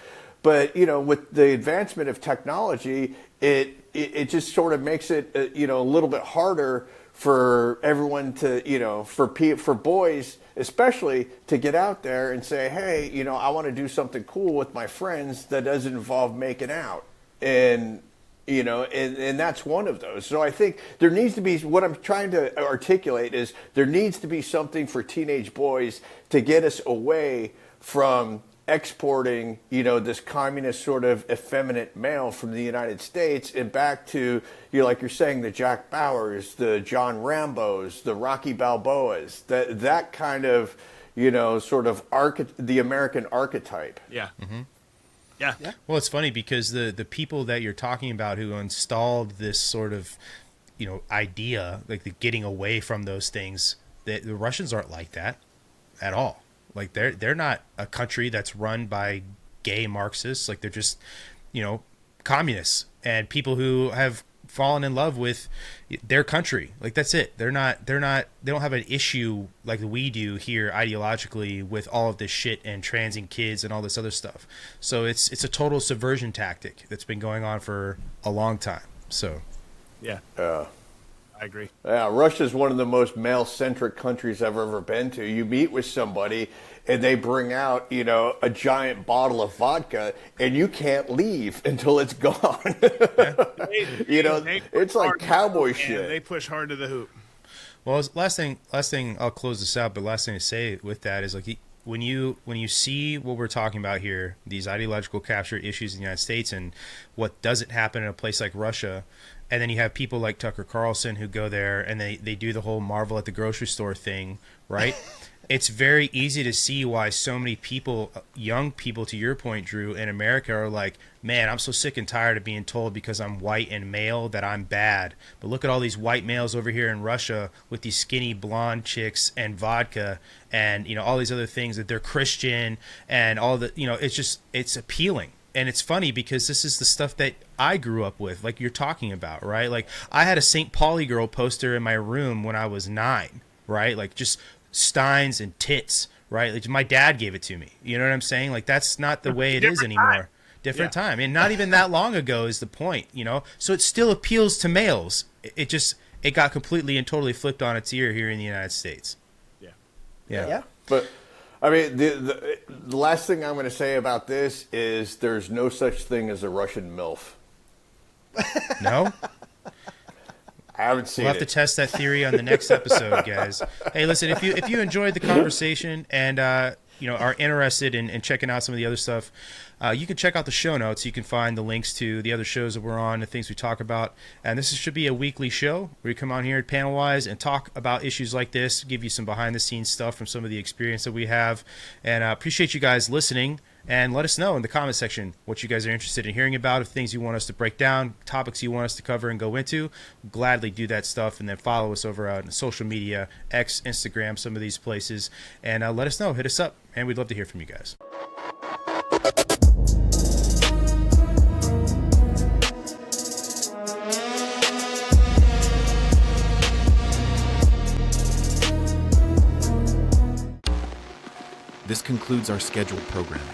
But, you know, with the advancement of technology, it just sort of makes it, you know, a little bit harder for everyone to, you know, for boys especially to get out there and say, hey, you know, I want to do something cool with my friends that doesn't involve making out. And, you know, and that's one of those. So I think there needs to be, what I'm trying to articulate is there needs to be something for teenage boys to get us away from exporting, you know, this communist sort of effeminate male from the United States and back to, you know, like you're saying, the Jack Bauers, the John Rambos, the Rocky Balboas, that kind of, you know, sort of the American archetype. Yeah. Mm-hmm. Yeah. Well, it's funny because the people that you're talking about who installed this sort of, you know, idea, like the getting away from those things, the Russians aren't like that at all. Like they're not a country that's run by gay Marxists. Like they're just, you know, communists and people who have fallen in love with their country. Like that's it. They don't have an issue like we do here ideologically with all of this shit and transing kids and all this other stuff. So it's a total subversion tactic that's been going on for a long time. So yeah. I agree. Yeah, Russia's one of the most male-centric countries I've ever been to. You meet with somebody, and they bring out, you know, a giant bottle of vodka, and you can't leave until it's gone. You know, it's like cowboy shit. They push hard to the hoop. Well, last thing, I'll close this out, but last thing to say with that is like when you see what we're talking about here, these ideological capture issues in the United States and what doesn't happen in a place like Russia. And then you have people like Tucker Carlson who go there and they do the whole Marvel at the grocery store thing, right? It's very easy to see why so many people, young people, to your point, Drew, in America are like, man, I'm so sick and tired of being told because I'm white and male that I'm bad. But look at all these white males over here in Russia with these skinny blonde chicks and vodka and, you know, all these other things that they're Christian and all the, you know, it's appealing. And it's funny because this is the stuff that I grew up with, like you're talking about, right? Like I had a St. Pauli girl poster in my room when I was 9, right? Like just steins and tits, right? Like my dad gave it to me. You know what I'm saying? Like that's not the way it is anymore. Different time. And not even that long ago is the point, you know? So it still appeals to males. It got completely and totally flipped on its ear here in the United States. Yeah. But I mean, the last thing I'm going to say about this is there's no such thing as a Russian MILF. No? I haven't seen it. We'll have to test that theory on the next episode, guys. Hey, listen, if you enjoyed the conversation and are interested in checking out some of the other stuff, you can check out the show notes. You can find the links to the other shows that we're on, the things we talk about. And this should be a weekly show where we come on here panel-wise and talk about issues like this, give you some behind-the-scenes stuff from some of the experience that we have. And I appreciate you guys listening. And let us know in the comment section what you guys are interested in hearing about, if things you want us to break down, topics you want us to cover and go into. We'll gladly do that stuff. And then follow us over on social media, X, Instagram, some of these places. And let us know. Hit us up. And we'd love to hear from you guys. This concludes our scheduled programming.